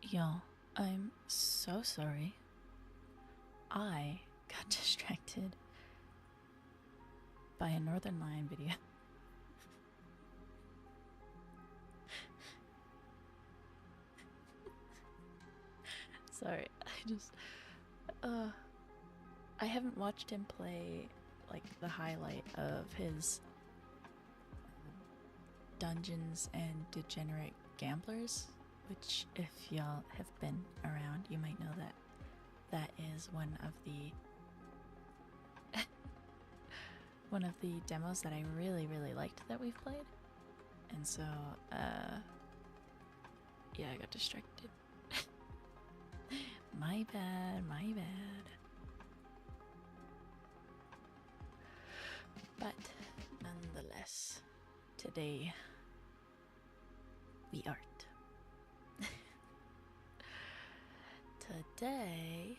Y'all, I'm so sorry. I got distracted by a Northern Lion video. Sorry, I haven't watched him play, like, the highlight of his Dungeons and Degenerate Gamblers, which, if y'all have been around, you might know that that is one of the demos that I really liked that we've played. And so, yeah, I got distracted. My bad. But nonetheless, today we art. Today,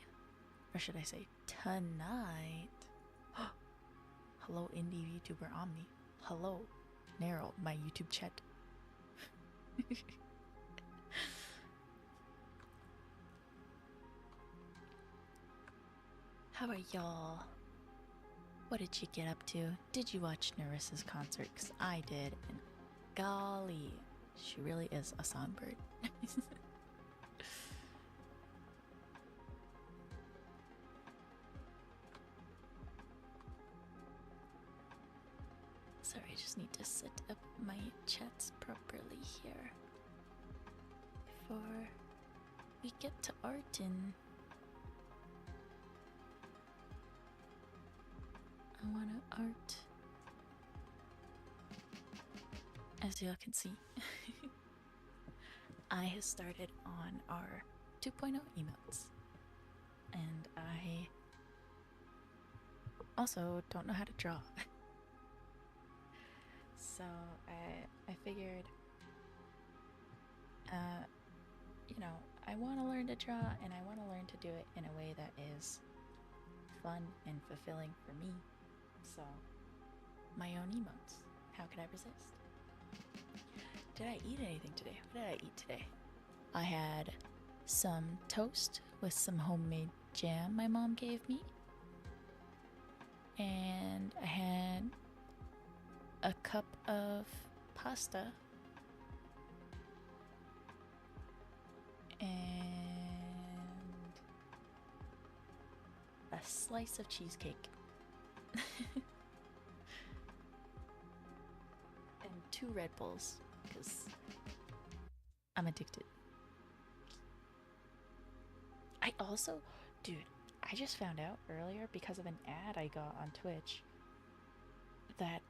or should I say tonight? Hello, indie YouTuber Omni. Hello, Nero, my YouTube chat. How are y'all? What did you get up to? Did you watch Narissa's concert? Because I did, and golly, she really is a songbird. Sorry, I just need to set up my chats properly here before we get to artin'. I wanna art. As y'all can see, I have started on our 2.0 emotes, and I also don't know how to draw. So I figured, you know, I want to learn to draw, and I want to learn to do it in a way that is fun and fulfilling for me. So, my own emotes. How could I resist? Did I eat anything today? What did I eat today? I had some toast with some homemade jam my mom gave me. And I had a cup of pasta. And a slice of cheesecake. And 2 Red Bulls, because I'm addicted. I also, dude, I just found out earlier because of an ad I got on Twitch that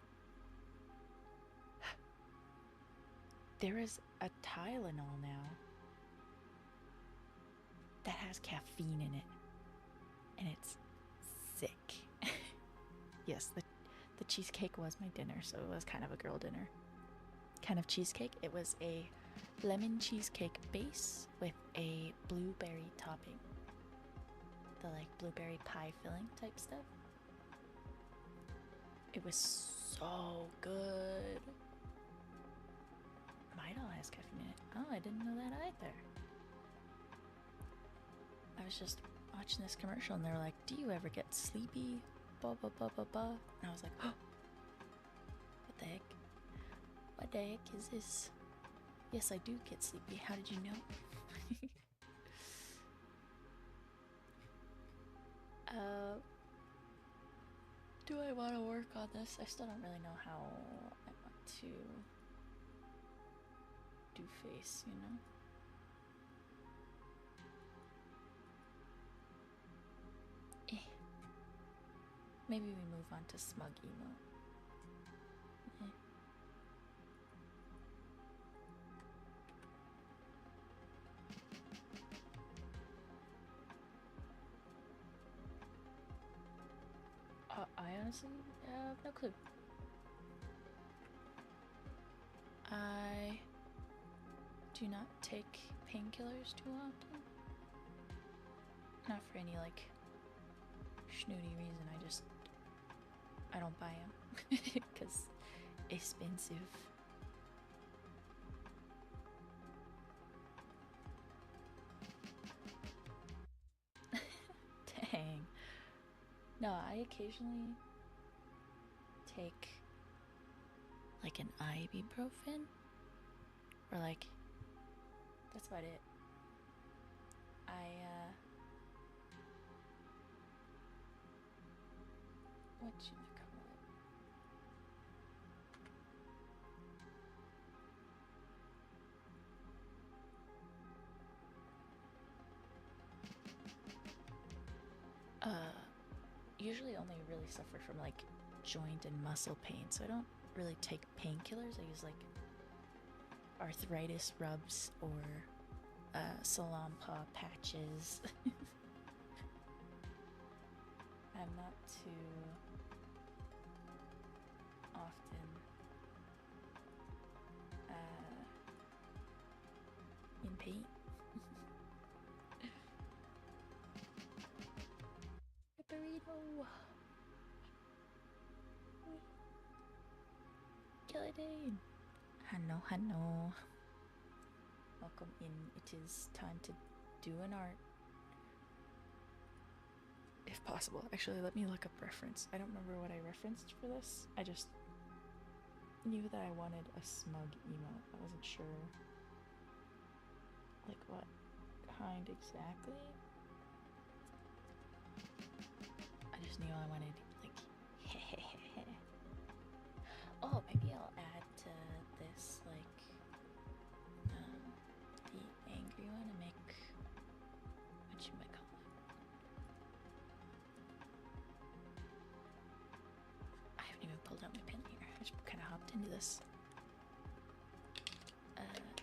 there is a Tylenol now that has caffeine in it, and it's sick. Yes, the cheesecake was my dinner, so it was kind of a girl dinner kind of cheesecake. It was a lemon cheesecake base with a blueberry topping, the like blueberry pie filling type stuff. It was so good. Midol has caffeine in it. Oh, I didn't know that either. I was just watching this commercial and they were like, do you ever get sleepy? Blah blah blah blah blah. And I was like, oh, what the heck? What the heck is this? Yes, I do get sleepy. How did you know? Do I want to work on this? I still don't really know how I want to do face, you know? Maybe we move on to smug emo. I honestly have no clue. I do not take painkillers too often. Not for any, like, snooty reason. I don't buy them. Because expensive. No, I occasionally take like an ibuprofen, or like that's about it. What should I call it? Usually only really suffer from like joint and muscle pain, so I don't really take painkillers. I use like arthritis rubs or Salon Paw patches. I'm not too often in pain. A burrito! Gilladine! Hanno, hanno. Welcome in. It is time to do an art. If possible. Actually, let me look up reference. I don't remember what I referenced for this. I just knew that I wanted a smug emote. I wasn't sure like what kind exactly. I just knew I wanted like hehehehe. Oh, maybe I'll add to this like the angry one and make what you might call it. I haven't even pulled out my pen here. I just kind of hopped into this.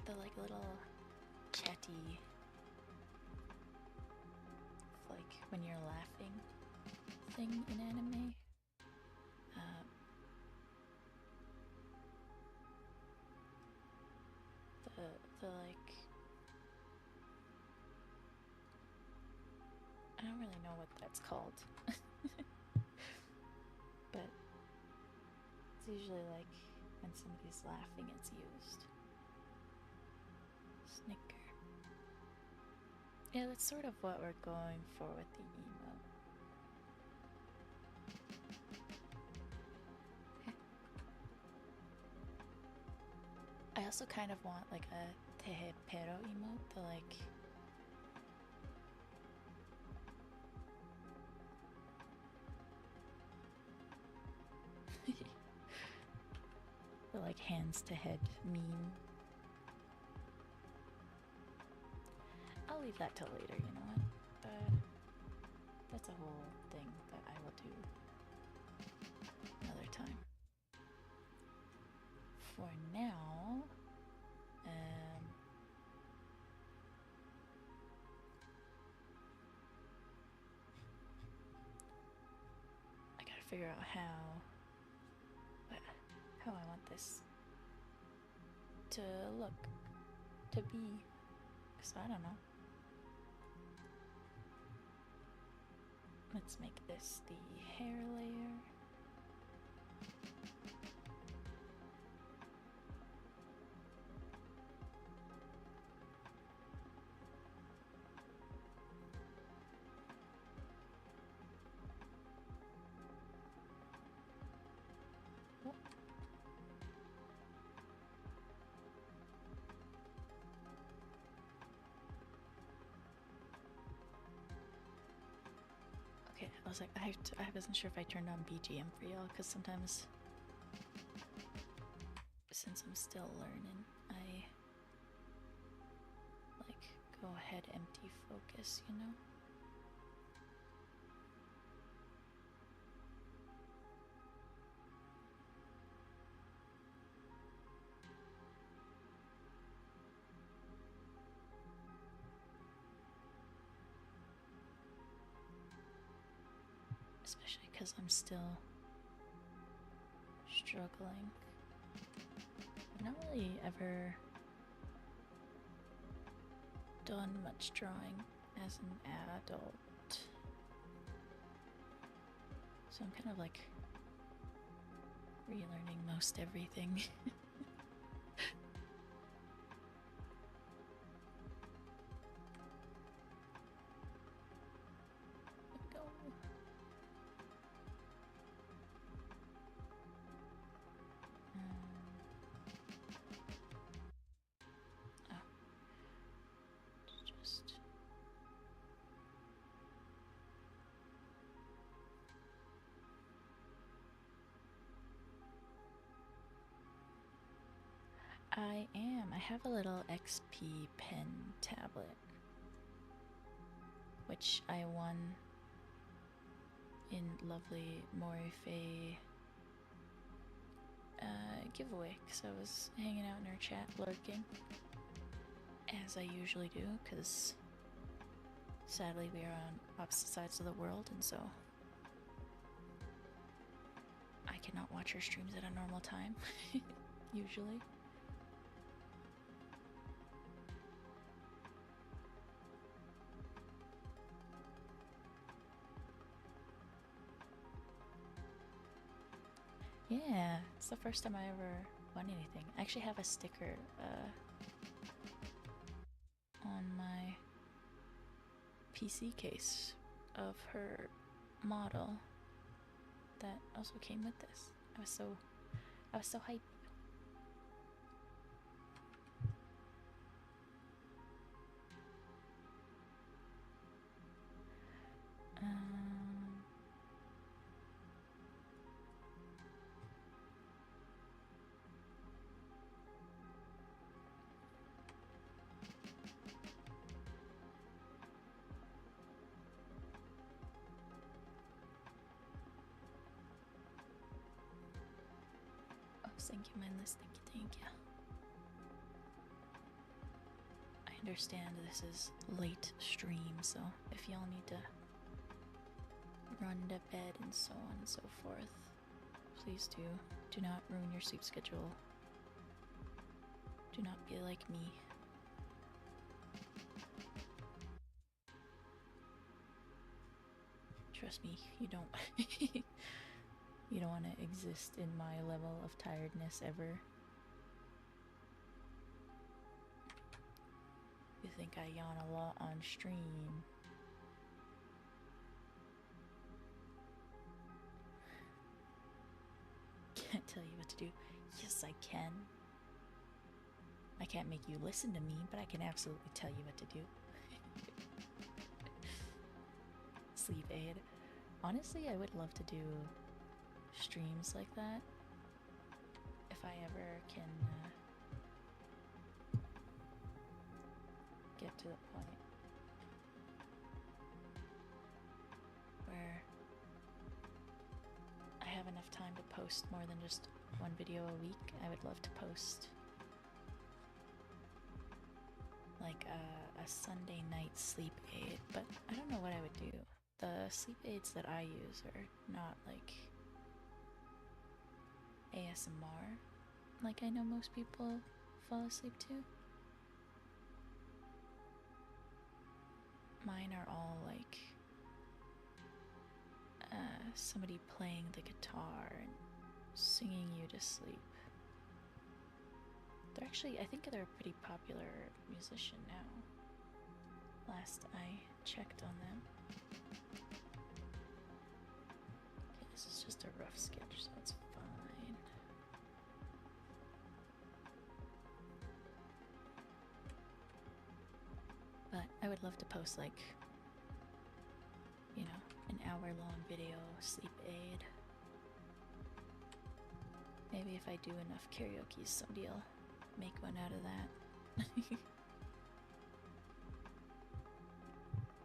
The like little chatty, like when you're laughing thing in anime. The like, I don't really know what that's called, but it's usually like when somebody's laughing, it's used. Snicker. Yeah, that's sort of what we're going for with the emote. I also kind of want like a tehepero emote, the like the like hands to head meme. I'll leave that till later, you know what? That's a whole thing that I will do another time. For now, I gotta figure out how I want this to look, to be, because I don't know. Let's make this the hair layer. Okay, I was like, I wasn't sure if I turned on BGM for y'all, because sometimes, since I'm still learning, I like go ahead empty focus, you know? Especially because I'm still struggling. I've not really ever done much drawing as an adult. So I'm kind of like relearning most everything. I am. I have a little XP pen tablet, which I won in lovely Morife giveaway, because I was hanging out in her chat lurking, as I usually do, because sadly we are on opposite sides of the world, and so I cannot watch her streams at a normal time, usually. Yeah, it's the first time I ever won anything. I actually have a sticker on my PC case of her model that also came with this. I was so hyped. Thank you, mindless. Thank you. I understand this is late stream, so if y'all need to run to bed and so on and so forth, please do not ruin your sleep schedule. Do not be like me. Trust me, you don't you don't want to exist in my level of tiredness ever. You think I yawn a lot on stream? Can't tell you what to do. Yes, I can. I can't make you listen to me, but I can absolutely tell you what to do. Sleep aid. Honestly, I would love to do streams like that if I ever can get to the point where I have enough time to post more than just one video a week. I would love to post like a Sunday night sleep aid, but I don't know what I would do. The sleep aids that I use are not like ASMR like I know most people fall asleep to. Mine are all like somebody playing the guitar and singing you to sleep. They're actually, I think they're a pretty popular musician now, last I checked on them. Okay, this is just a rough sketch, so it's fine. But I would love to post like, you know, an hour-long video sleep aid. Maybe if I do enough karaoke, somebody'll make one out of that.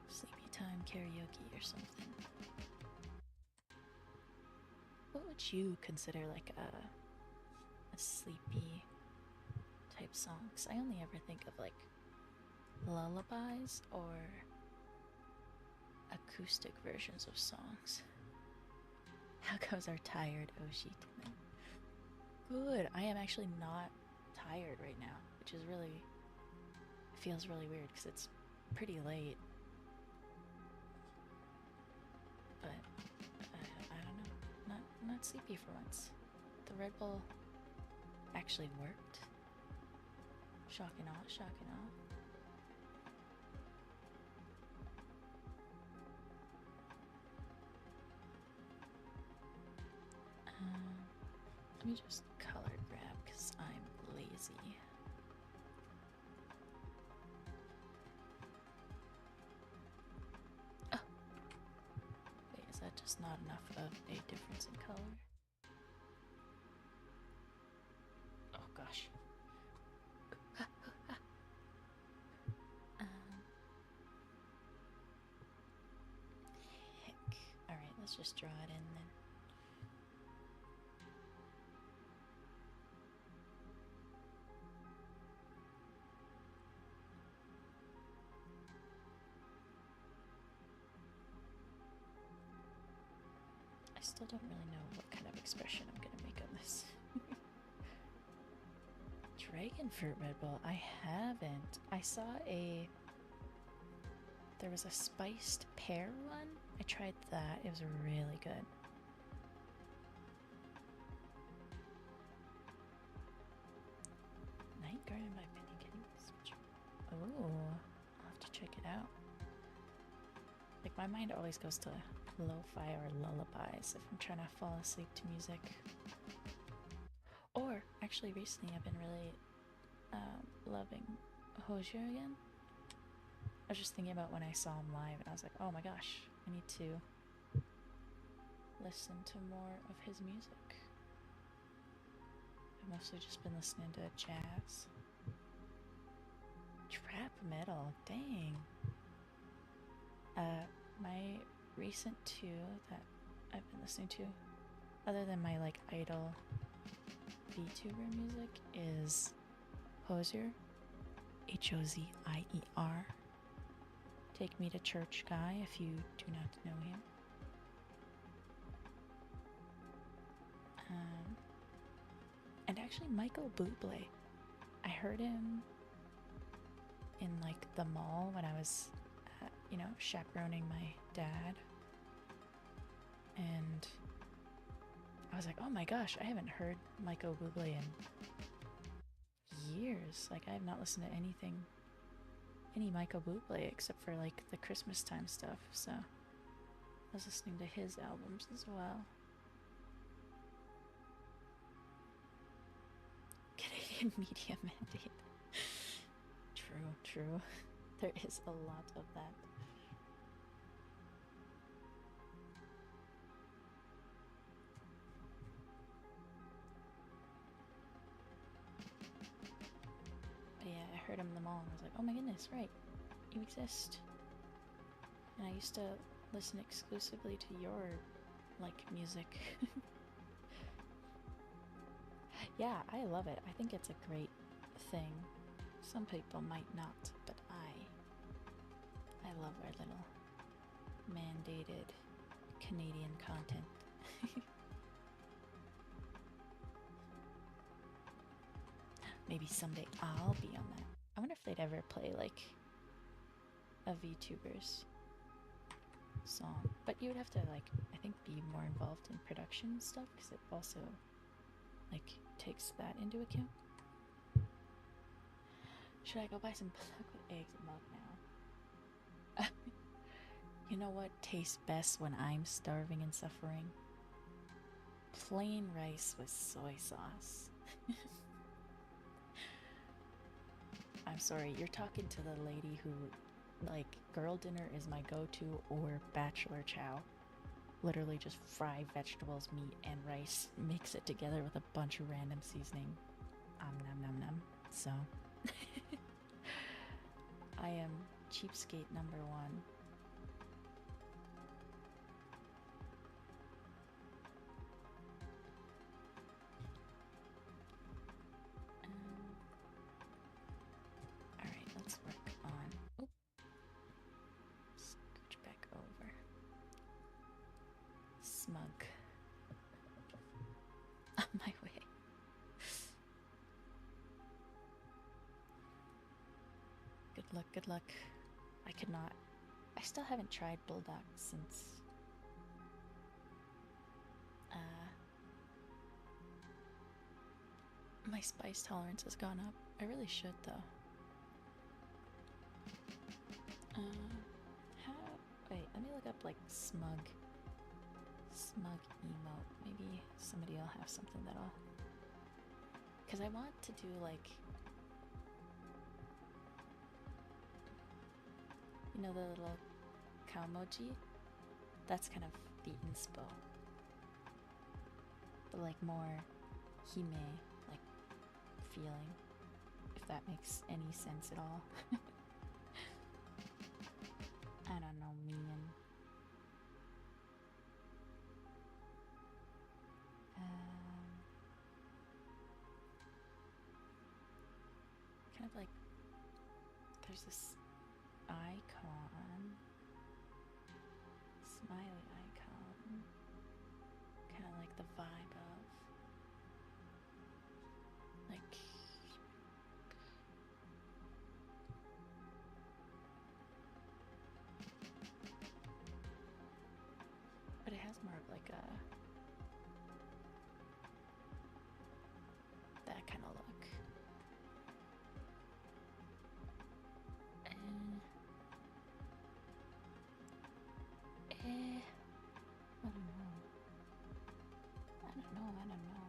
Sleepy time karaoke or something. What would you consider like a sleepy type song? 'Cause I only ever think of like lullabies or acoustic versions of songs. How goes our tired Oshi tonight? Good. I am actually not tired right now, which is really, feels really weird because it's pretty late. But I don't know. Not sleepy for once. The Red Bull actually worked. Shock and awe, shock and awe. Let me just color grab because I'm lazy. Oh! Wait, is that just not enough of a difference in color? Oh gosh. Let's just draw it in then. I still don't really know what kind of expression I'm gonna make on this. Dragon fruit Red Bull. I haven't. I saw there was a spiced pear one. I tried that. It was really good. Night Garden by Penny. Can you switch? Oh, I'll have to check it out. Like, my mind always goes to lo-fi or lullabies if I'm trying to fall asleep to music. Or, actually, recently I've been really loving Hozier again. I was just thinking about when I saw him live and I was like, oh my gosh, I need to listen to more of his music. I've mostly just been listening to jazz. Trap metal, dang. My recent two that I've been listening to, other than my like idol VTuber music, is Hozier, Hozier. Take Me to Church guy if you do not know him. And actually Michael Bublé. I heard him in like the mall when I was, you know, chaperoning my dad. And I was like, oh my gosh, I haven't heard Michael Bublé in years. Like, I have not listened to any Michael Bublé except for like the Christmas time stuff. So I was listening to his albums as well. Canadian media mandate. True. There is a lot of that. But yeah, I heard him in the mall and I was like, oh my goodness, right, you exist. And I used to listen exclusively to your, like, music. Yeah, I love it. I think it's a great thing. Some people might not, but I love our little mandated Canadian content. Maybe someday I'll be on that. I wonder if they'd ever play like a VTuber's song. But you would have to, like, I think be more involved in production stuff because it also like takes that into account. Should I go buy some chocolate eggs and milk now? You know what tastes best when I'm starving and suffering? Plain rice with soy sauce. I'm sorry, you're talking to the lady who, like, girl dinner is my go-to, or bachelor chow. Literally just fry vegetables, meat, and rice, mix it together with a bunch of random seasoning. Nom nom nom. So, I am cheapskate number one. Alright, let's work on... Oop. Scooch back over. Smug. On my way. Good luck. I could not. I still haven't tried Bulldog since my spice tolerance has gone up. I really should though. Wait, let me look up like smug emote. Maybe somebody will have something that'll, because I want to do like, you know, the little cow emoji? That's kind of the inspo. But like more hime, like, feeling. If that makes any sense at all. I don't know, minion. kind of like there's this icon, smiley icon, kind of like the vibe of like but it has more of like a that kind of look. I don't know. I don't know. I don't know.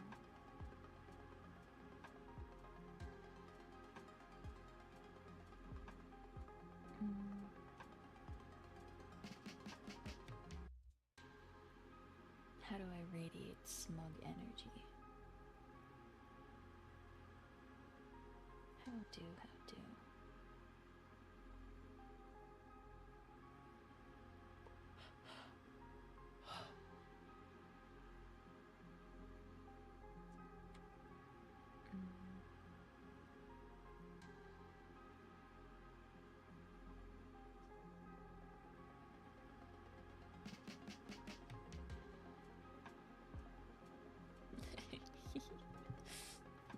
How do I radiate smug energy? How do?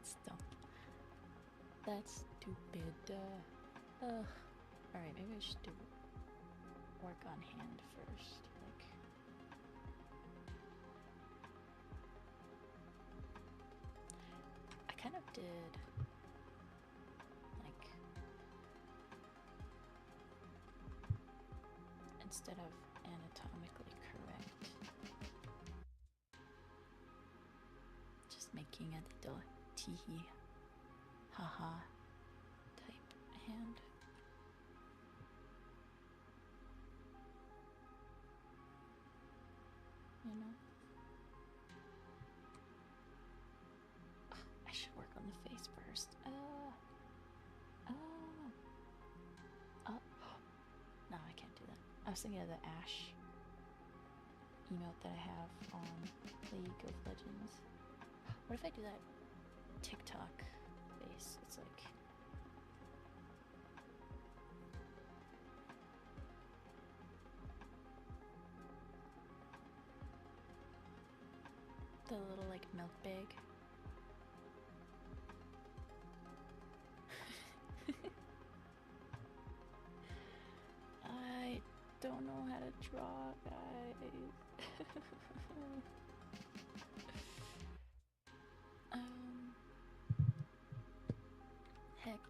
Stop. That's stupid. Alright, maybe I should do work on hand first. Like, I kind of did, like, instead of anatomically correct, just making a little tee haha type hand. You know? I should work on the face first. No, I can't do that. I was thinking of the Ash emote that I have on League of Legends. What if I do that TikTok face? It's like the little like milk bag. I don't know how to draw, guys. Heck.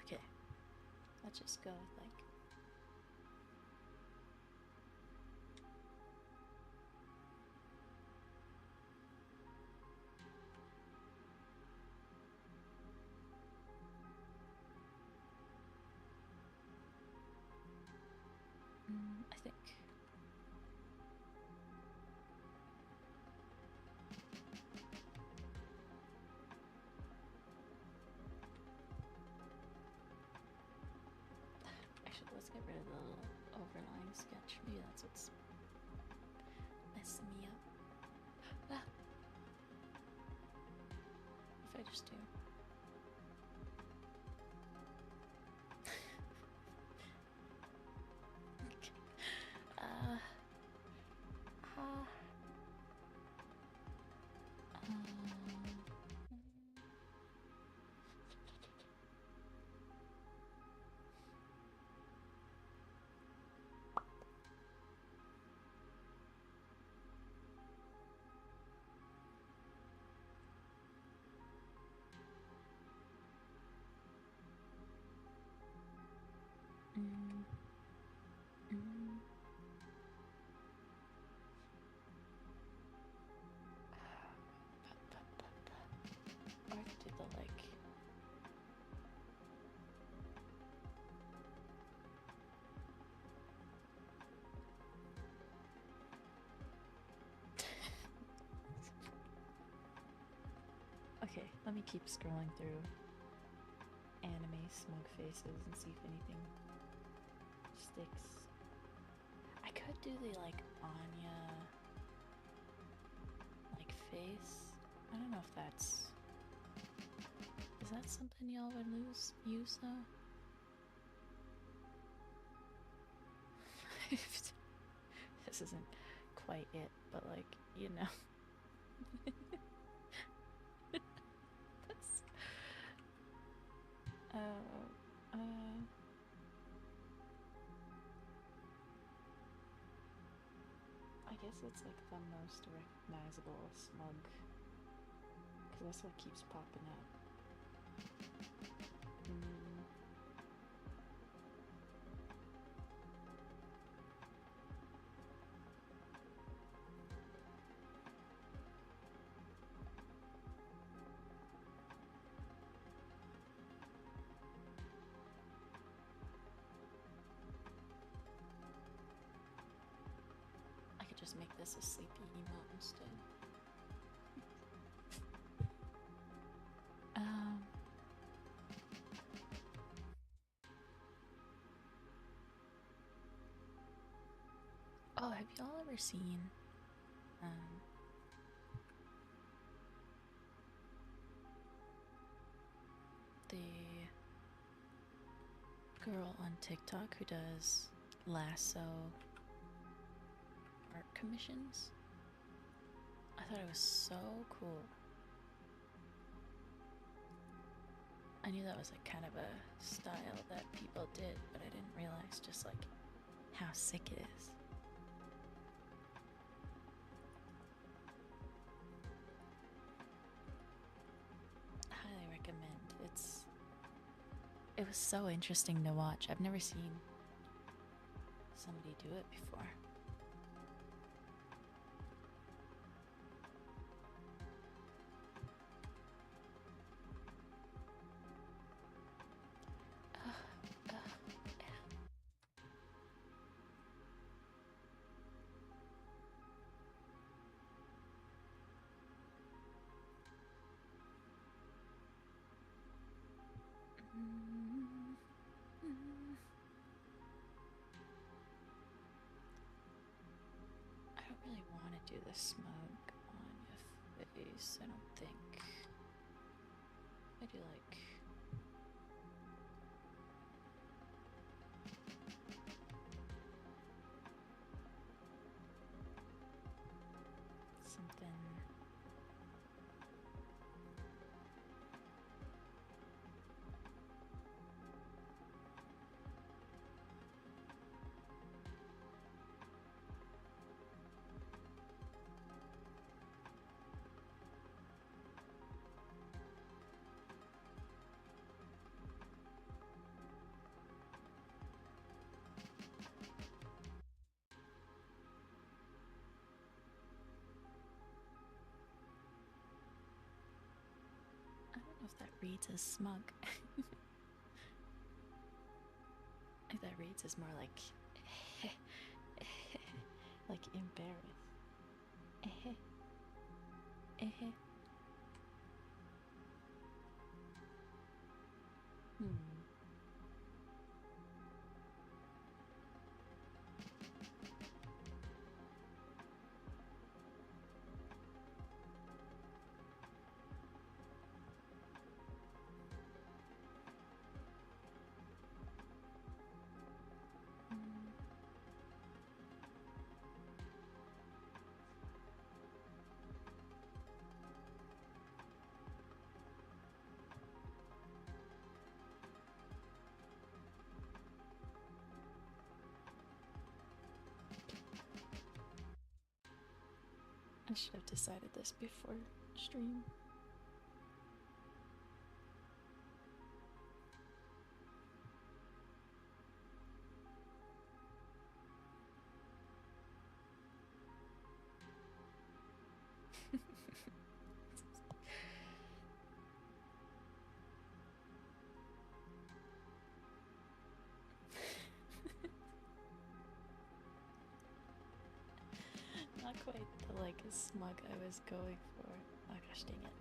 Okay. Let's just go with like I think actually let's get rid of the little overlying sketch. Maybe that's what's messing me up. Ah. If I just do or I could do the like okay, let me keep scrolling through anime smug faces and see if anything sticks. I could do the like Anya like face. I don't know if that's, is that that something y'all would use though? This isn't quite it, but like, you know. That's, I guess it's like the most recognizable smug, because that's what keeps popping up. I could just make this a sleepy emote instead. Oh, have y'all ever seen the girl on TikTok who does lasso art commissions? I thought it was so cool. I knew that was like kind of a style that people did, but I didn't realize just like how sick it is. Highly recommend. It was so interesting to watch. I've never seen somebody do it before. I don't really want to do the smug on your face, I don't think. I do like something. I don't know if that reads as smug. If that reads as more like like embarrassed. I should have decided this before stream. Not quite the like smug I was going for. Oh gosh, dang it.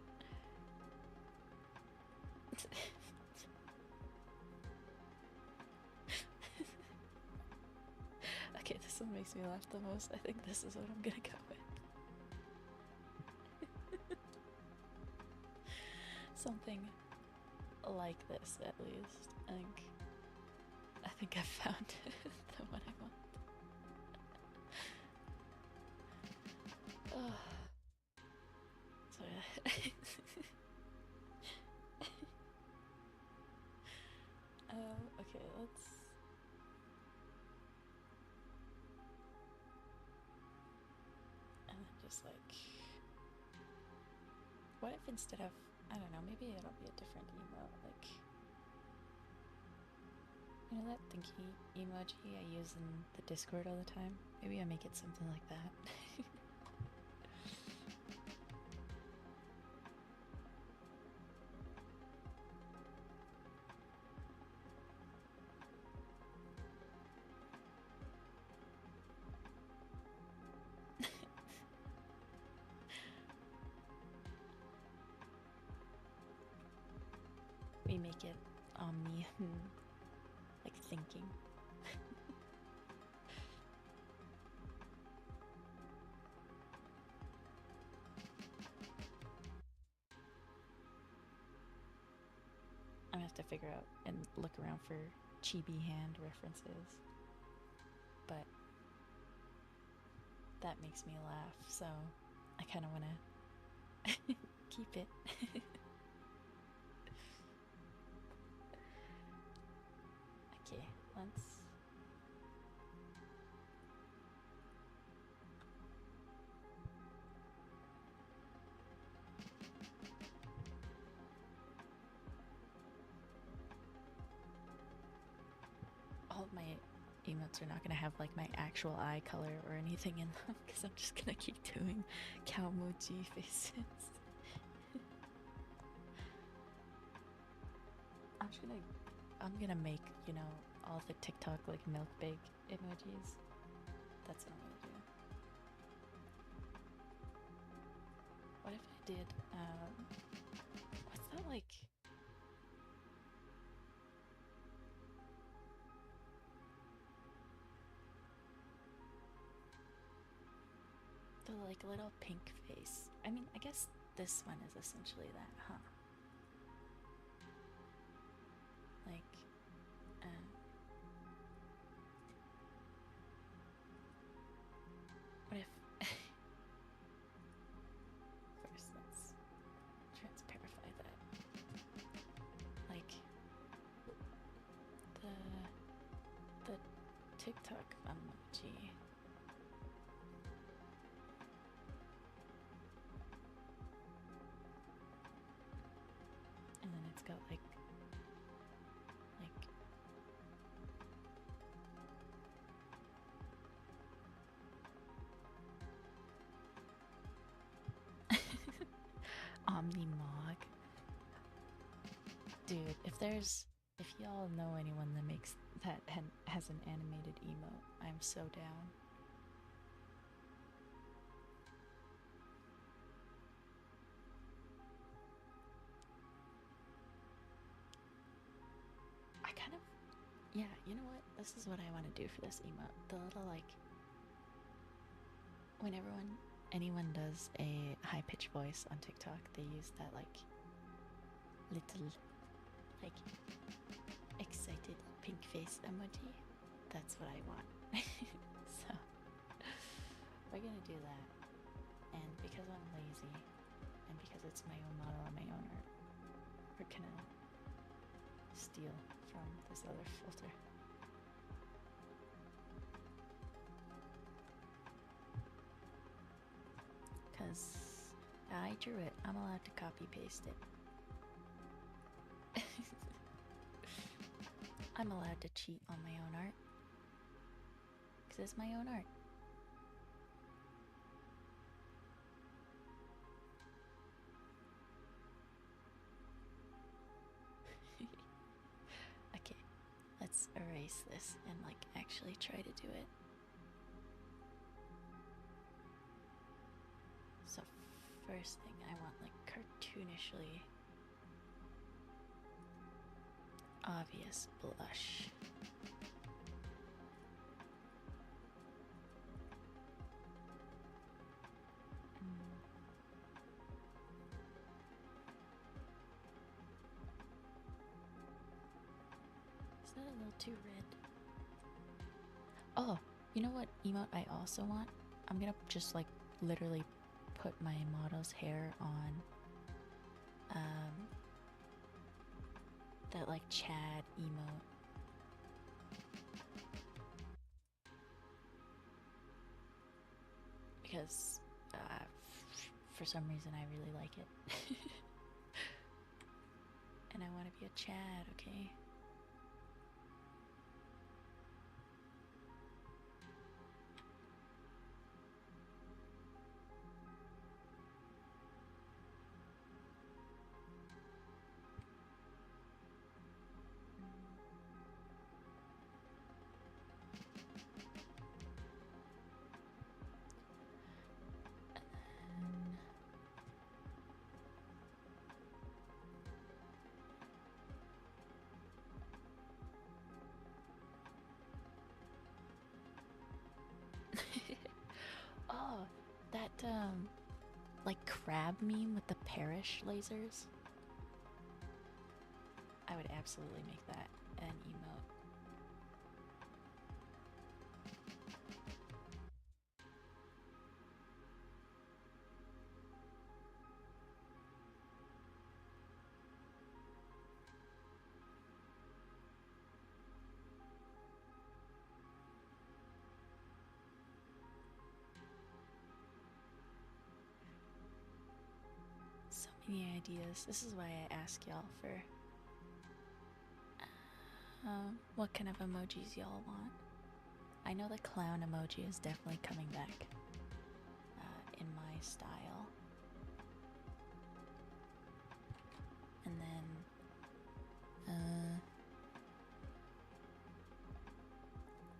Okay, this one makes me laugh the most. I think this is what I'm gonna go with. Something like this at least. I think I found the one I want. Oh. So okay, let's. And then just like, what if instead of, I don't know, maybe it'll be a different emote, like, you know that thinky emoji I use in the Discord all the time? Maybe I make it something like that. We make it omni, like thinking. I'm gonna have to figure out and look around for chibi hand references. But that makes me laugh, so I kind of want to keep it. Okay, let's. All of my emotes are not gonna have like my actual eye color or anything in them because I'm just gonna keep doing cowmoji faces. I'm gonna make, you know, all the TikTok like milk big emojis. That's what I'm gonna do. What if I did, what's that like? The like little pink face. I mean, I guess this one is essentially that, huh? Like, what if first let's transparify that. Like the TikTok emoji. And then it's got like Omnimog. Dude, if y'all know anyone that makes that has an animated emote, I'm so down. I kind of, yeah, you know what? This is what I want to do for this emote. The little like, when anyone does a high-pitched voice on TikTok, they use that like little like excited pink face emoji. That's what I want. So we're gonna do that. And because I'm lazy and because it's my own model and my own art, we're gonna steal from this other filter. Because I drew it, I'm allowed to copy paste it. I'm allowed to cheat on my own art. Because it's my own art. Okay, let's erase this and like actually try to do it. So first thing, I want like cartoonishly obvious blush. Is that a little too red? Oh, you know what emote I also want? I'm gonna just like literally put my model's hair on that like Chad emote. Because for some reason I really like it. And I want to be a Chad, okay? Oh, that like crab meme with the perish lasers. I would absolutely make that an emote. So many ideas. This is why I ask y'all for what kind of emojis y'all want. I know the clown emoji is definitely coming back in my style. And then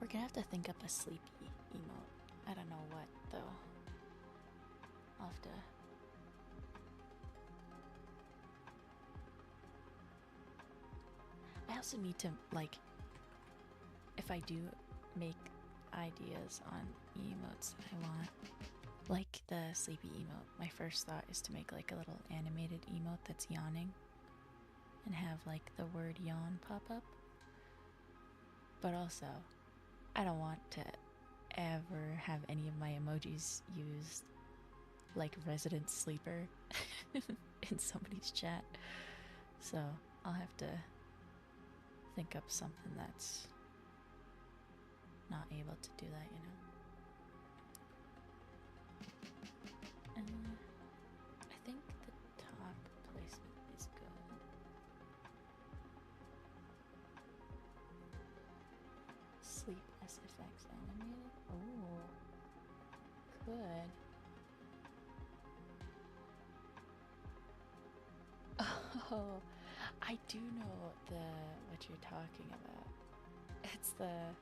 we're gonna have to think up a sleepy emote. I don't know what though. I'll have to. I also need to, like, if I do make ideas on emotes that I want, like the sleepy emote, my first thought is to make like a little animated emote that's yawning and have like the word yawn pop up. But also, I don't want to ever have any of my emojis used like resident sleeper in somebody's chat. So I'll have to think up something that's not able to do that, you know? I think the top placement is good. Sleep SFX animated? Oh, could. Oh, I do know what you're talking about. It's the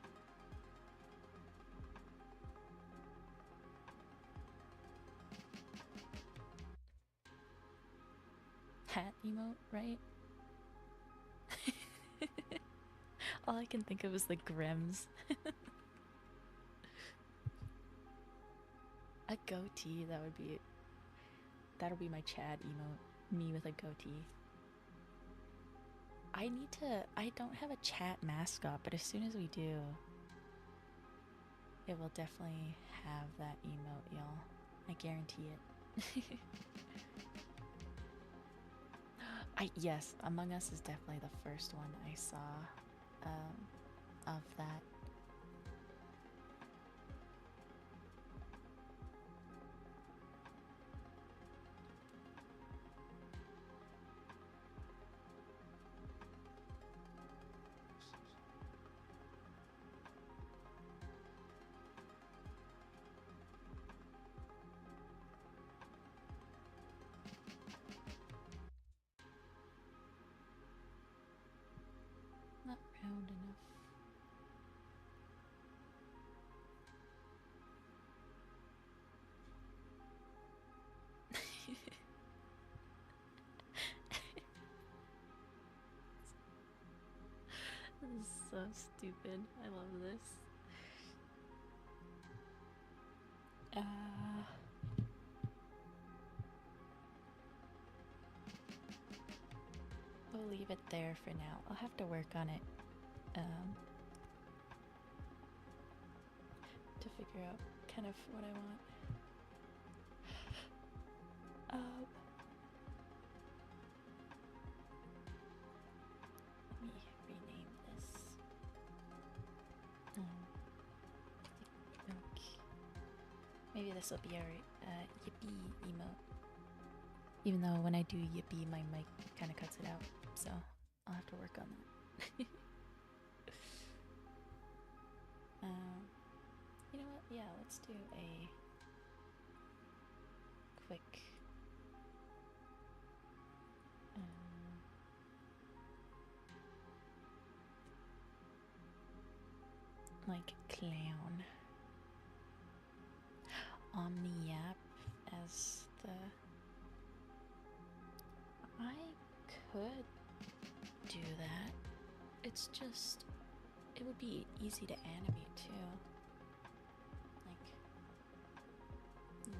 hat emote, right? All I can think of is the Grims. A goatee, that'll be my Chad emote. Me with a goatee. I don't have a chat mascot, but as soon as we do, it will definitely have that emote, y'all. I guarantee it. Yes, Among Us is definitely the first one I saw of that. Not round enough. This is so stupid. I love this. We'll leave it there for now. I'll have to work on it um, to figure out kind of what I want. Let me rename this. Maybe this will be our yippee emote. Even though when I do yippee, my mic kind of cuts it out, so I'll have to work on that. You know what? Yeah, let's do a quick like clown Omni-Yap as the... I could do that. It's just... it would be easy to animate too. Like, you know.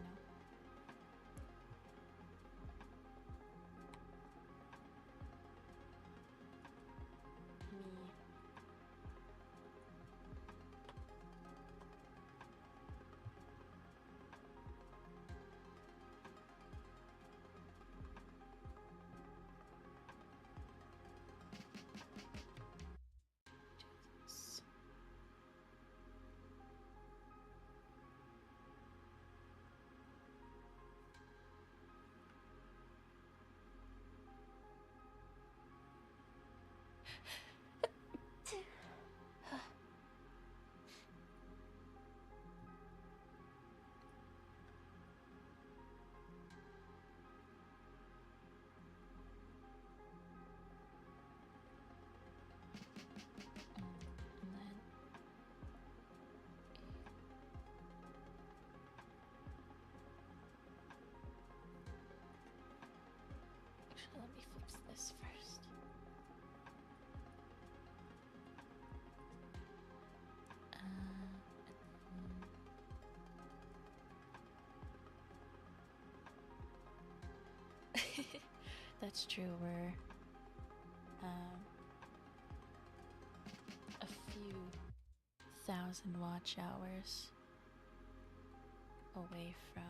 Let me fix this first. That's true. We're a few thousand watch hours away from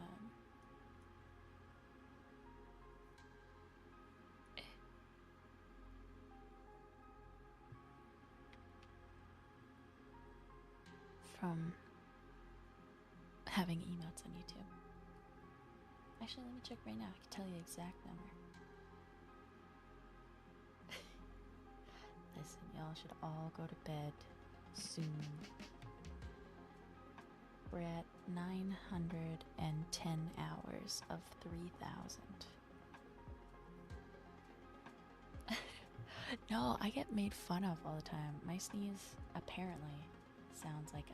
having emotes on YouTube. Actually, let me check right now. I can tell you the exact number. Listen, y'all should all go to bed soon. We're at 910 hours of 3,000. No, I get made fun of all the time. My sneeze apparently sounds like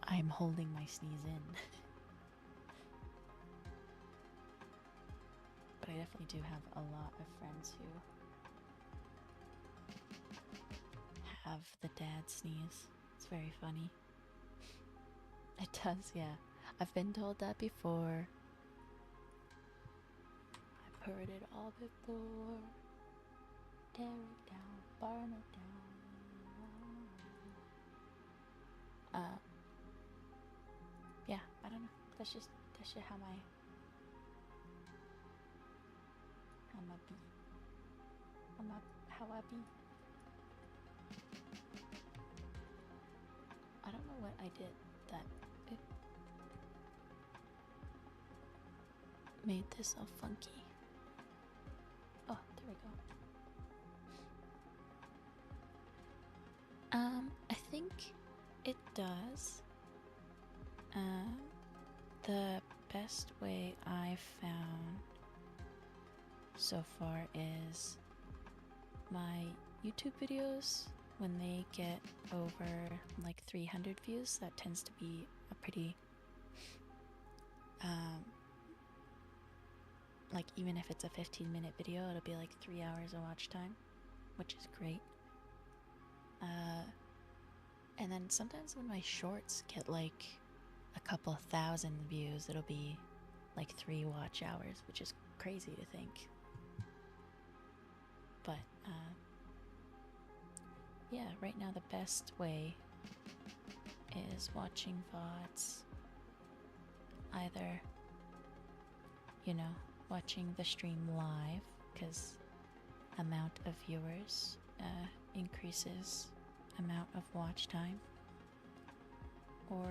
I'm holding my sneeze in. But I definitely do have a lot of friends who have the dad sneeze. It's very funny. It does, yeah. I've been told that before. I've heard it all before. Tear it down, burn it down. Yeah, I don't know. That's just how I be. I don't know what I did that it made this all funky. Oh, there we go. I think it does. The best way I've found so far is my YouTube videos, when they get over like 300 views, that tends to be a pretty like, even if it's a 15-minute video, it'll be like 3 hours of watch time, which is great. And then sometimes when my shorts get like a couple thousand views, it'll be like 3 watch hours, which is crazy to think. But yeah, right now the best way is watching VODs. Either, watching the stream live, because amount of viewers increases amount of watch time, or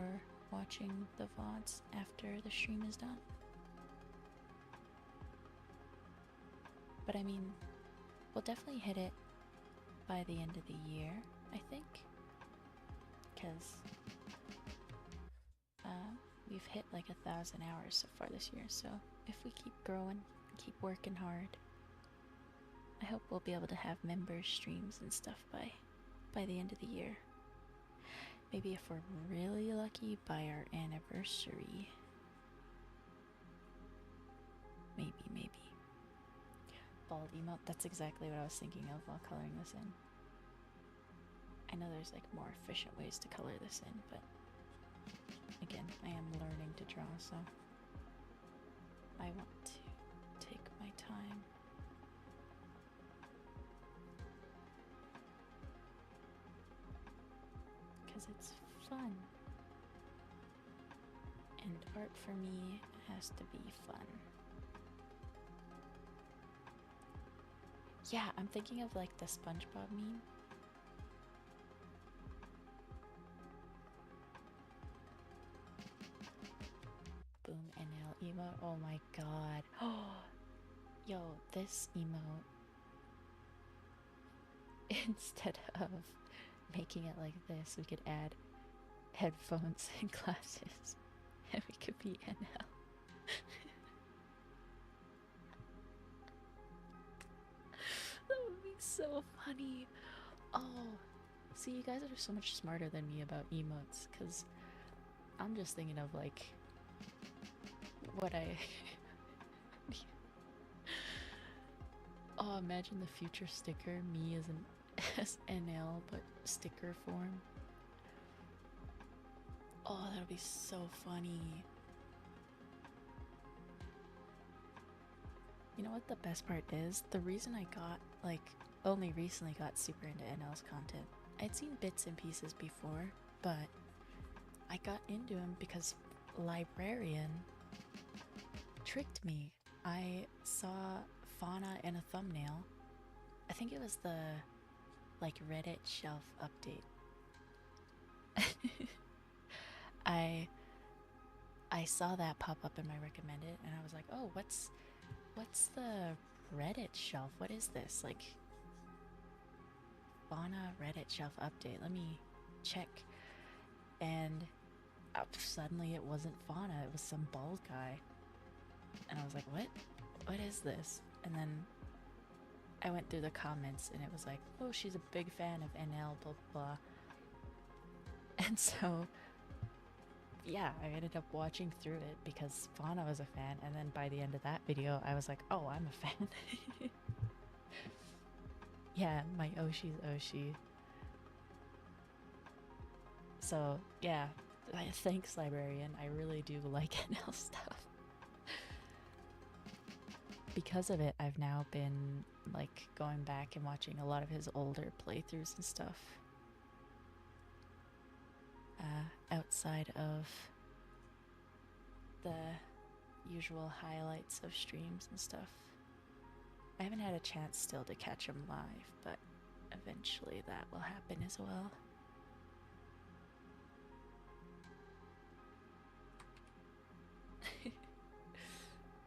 watching the VODs after the stream is done. But I mean, we'll definitely hit it by the end of the year, I think, because we've hit like 1,000 hours so far this year, so if we keep growing, keep working hard, I hope we'll be able to have member streams and stuff by the end of the year. Maybe if we're really lucky, by our anniversary. Maybe. Bald emote, that's exactly what I was thinking of while coloring this in. I know there's like more efficient ways to color this in, but again, I am learning to draw, so I want to take my time. Because it's fun. And art for me has to be fun. Yeah, I'm thinking of like the SpongeBob meme. Boom NL emote. Oh my god. Oh, yo, this emote, instead of making it like this, we could add headphones and glasses, and we could be NL. That would be so funny. Oh, see, you guys are so much smarter than me about emotes, because I'm just thinking of like what I oh, imagine the future sticker, me as an SNL but sticker form. Oh, that'll be so funny. You know what the best part is? The reason I only recently got super into NL's content. I'd seen bits and pieces before, but I got into him because Librarian tricked me. I saw Fauna in a thumbnail. I think it was the Reddit shelf update. I saw that pop up in my recommended, and I was like, oh, what's the Reddit shelf? What is this? Like, Fauna Reddit shelf update. Let me check. And suddenly it wasn't Fauna, it was some bald guy. And I was like, what? What is this? And then I went through the comments, and it was like, oh, she's a big fan of NL, blah, blah, blah. And so, yeah, I ended up watching through it because Fauna was a fan, and then by the end of that video, I was like, oh, I'm a fan. Yeah, my Oshi's Oshi. So, yeah, thanks, Librarian. I really do like NL stuff. Because of it, I've now been going back and watching a lot of his older playthroughs and stuff. Outside of the usual highlights of streams and stuff. I haven't had a chance still to catch him live, but eventually that will happen as well.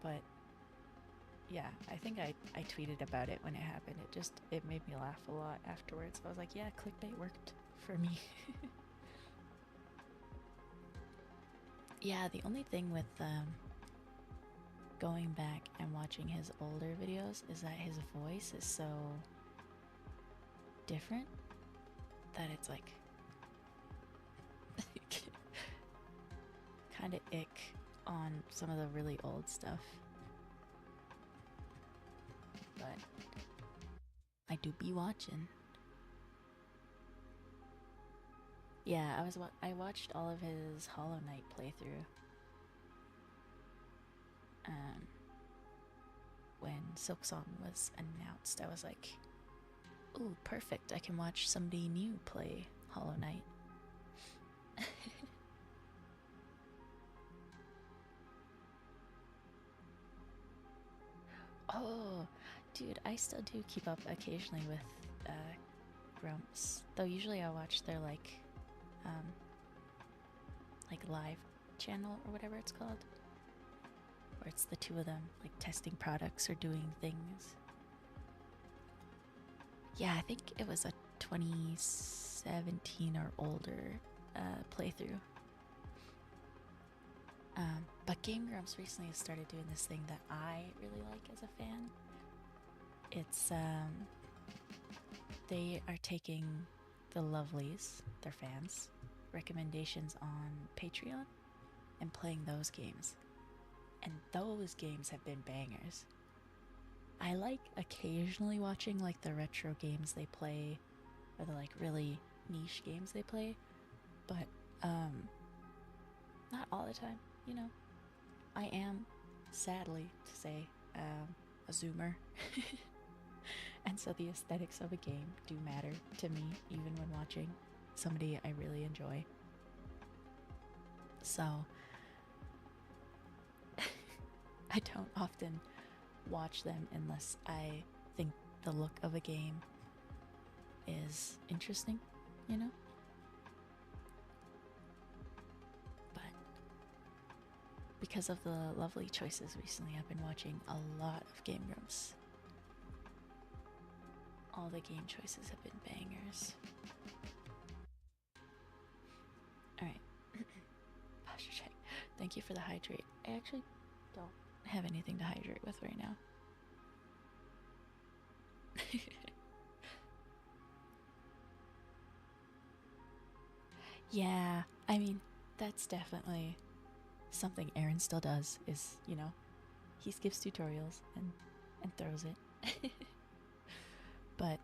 But yeah, I think I tweeted about it when it happened. It made me laugh a lot afterwards. I was like, yeah, clickbait worked for me. Yeah, the only thing with going back and watching his older videos is that his voice is so different that it's like kind of ick on some of the really old stuff. But I do be watching. Yeah, I watched all of his Hollow Knight playthrough. When Silksong was announced, I was like, Ooh, perfect. I can watch somebody new play Hollow Knight. Oh, dude, I still do keep up occasionally with Grumps. Though usually I watch their um like live channel or whatever it's called. Where it's the two of them like testing products or doing things. Yeah, I think it was a 2017 or older playthrough. But Game Grumps recently has started doing this thing that I really like as a fan. It's they are taking the lovelies, their fans, recommendations on Patreon and playing those games. And those games have been bangers. I like occasionally watching like the retro games they play or the like really niche games they play, but not all the time, you know. I am, sadly to say, a zoomer. And so the aesthetics of a game do matter to me, even when watching somebody I really enjoy. So, I don't often watch them unless I think the look of a game is interesting, you know? But because of the lovely choices recently, I've been watching a lot of Game Grumps. All the game choices have been bangers. Alright. Posture check. Thank you for the hydrate. I actually don't have anything to hydrate with right now. Yeah, I mean, that's definitely something Aaron still does is, you know, he skips tutorials and throws it. But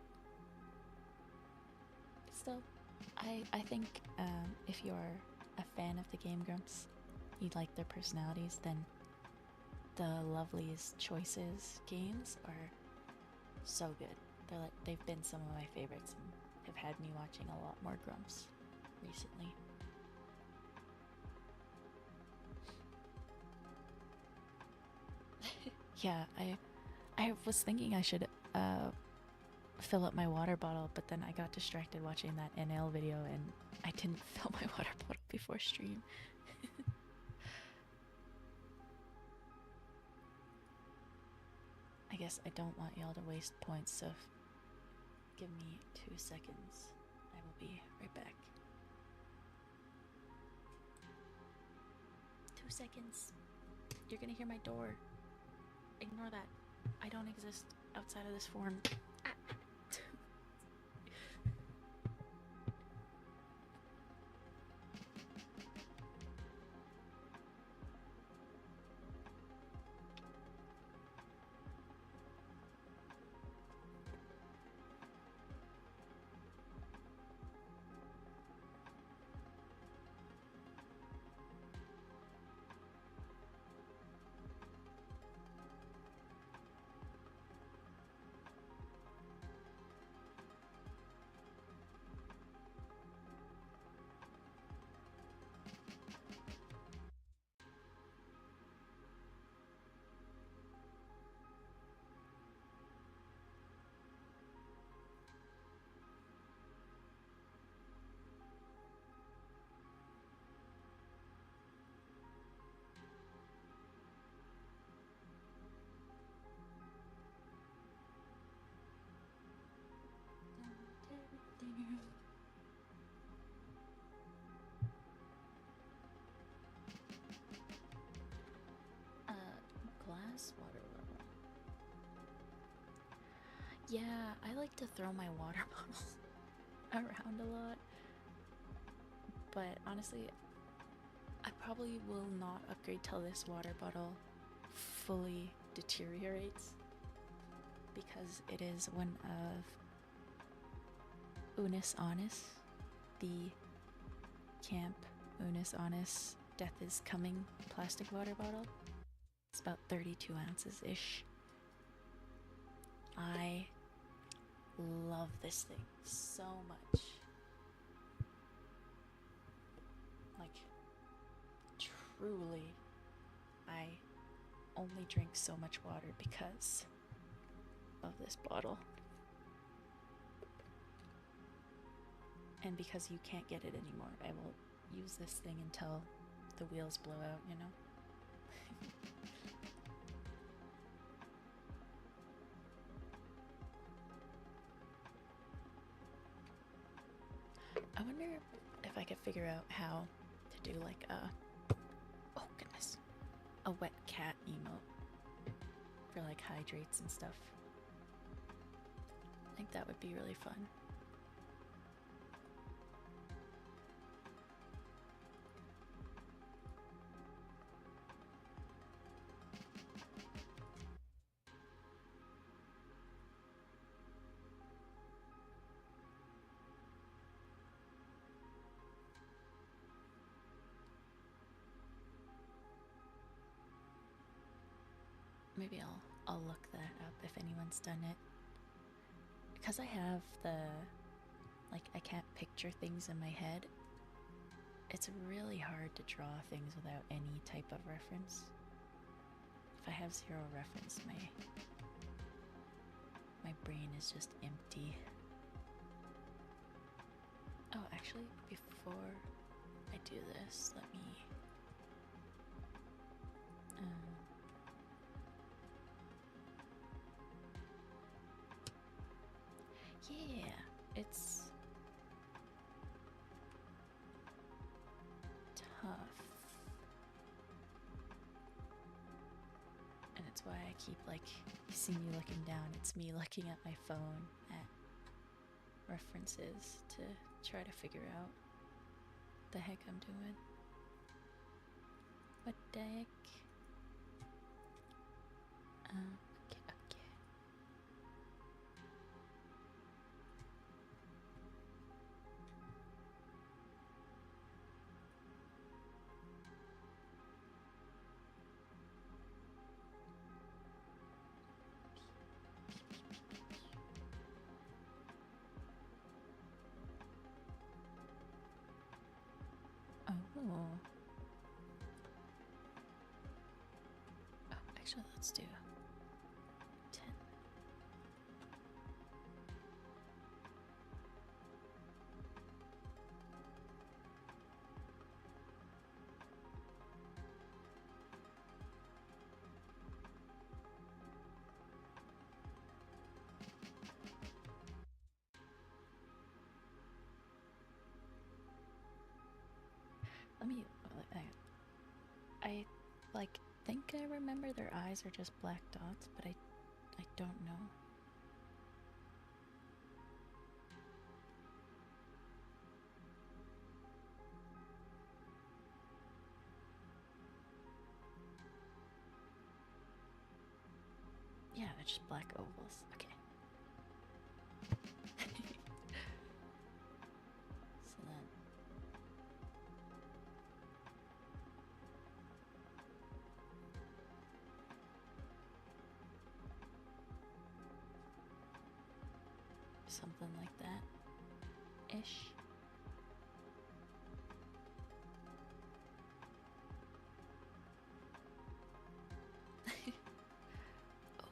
still, I think if you're a fan of the Game Grumps, you like their personalities, then the Loveliest Choices games are so good. They've been some of my favorites and have had me watching a lot more Grumps recently. Yeah, I was thinking I should fill up my water bottle, but then I got distracted watching that NL video and I didn't fill my water bottle before stream. I guess I don't want y'all to waste points, so give me 2 seconds. I will be right back. 2 seconds. You're gonna hear my door. Ignore that. I don't exist outside of this form. Ah. Glass water bottle. Yeah, I like to throw my water bottles around a lot. But honestly, I probably will not upgrade till this water bottle fully deteriorates, because it is one of Unis Honest, the Camp Unis Honest Death is Coming plastic water bottle. It's about 32 ounces-ish. I love love this thing so much. Like, truly, I only drink so much water because of this bottle. And because you can't get it anymore, I will use this thing until the wheels blow out, you know? I wonder if I could figure out how to do like oh goodness, a wet cat emote for like hydrates and stuff. I think that would be really fun. Maybe I'll look that up if anyone's done it. Because I have the, like, I can't picture things in my head. It's really hard to draw things without any type of reference. If I have zero reference, my brain is just empty. Oh, actually, before I do this, let me yeah, it's tough. And it's why I keep, like, you see me looking down, it's me looking at my phone at references to try to figure out the heck I'm doing. What the heck? Okay. Oh. Oh, actually, let's do 10. Let me. I like think I remember their eyes are just black dots, but I don't know. Yeah, they're just black ovals. Okay. So then something like that ish.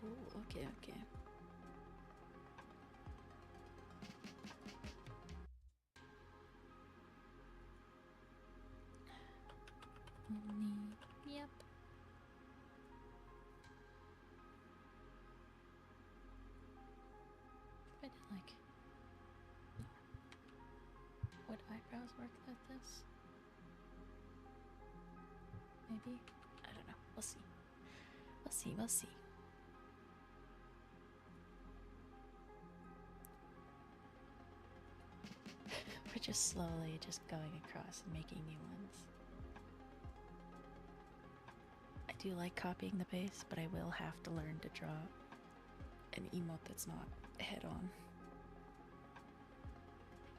Oh, okay. Yep. But like, would eyebrows work like this? Maybe? I don't know. We'll see. We'll see. We're just slowly just going across and making new ones. I do like copying the base, but I will have to learn to draw an emote that's not head on.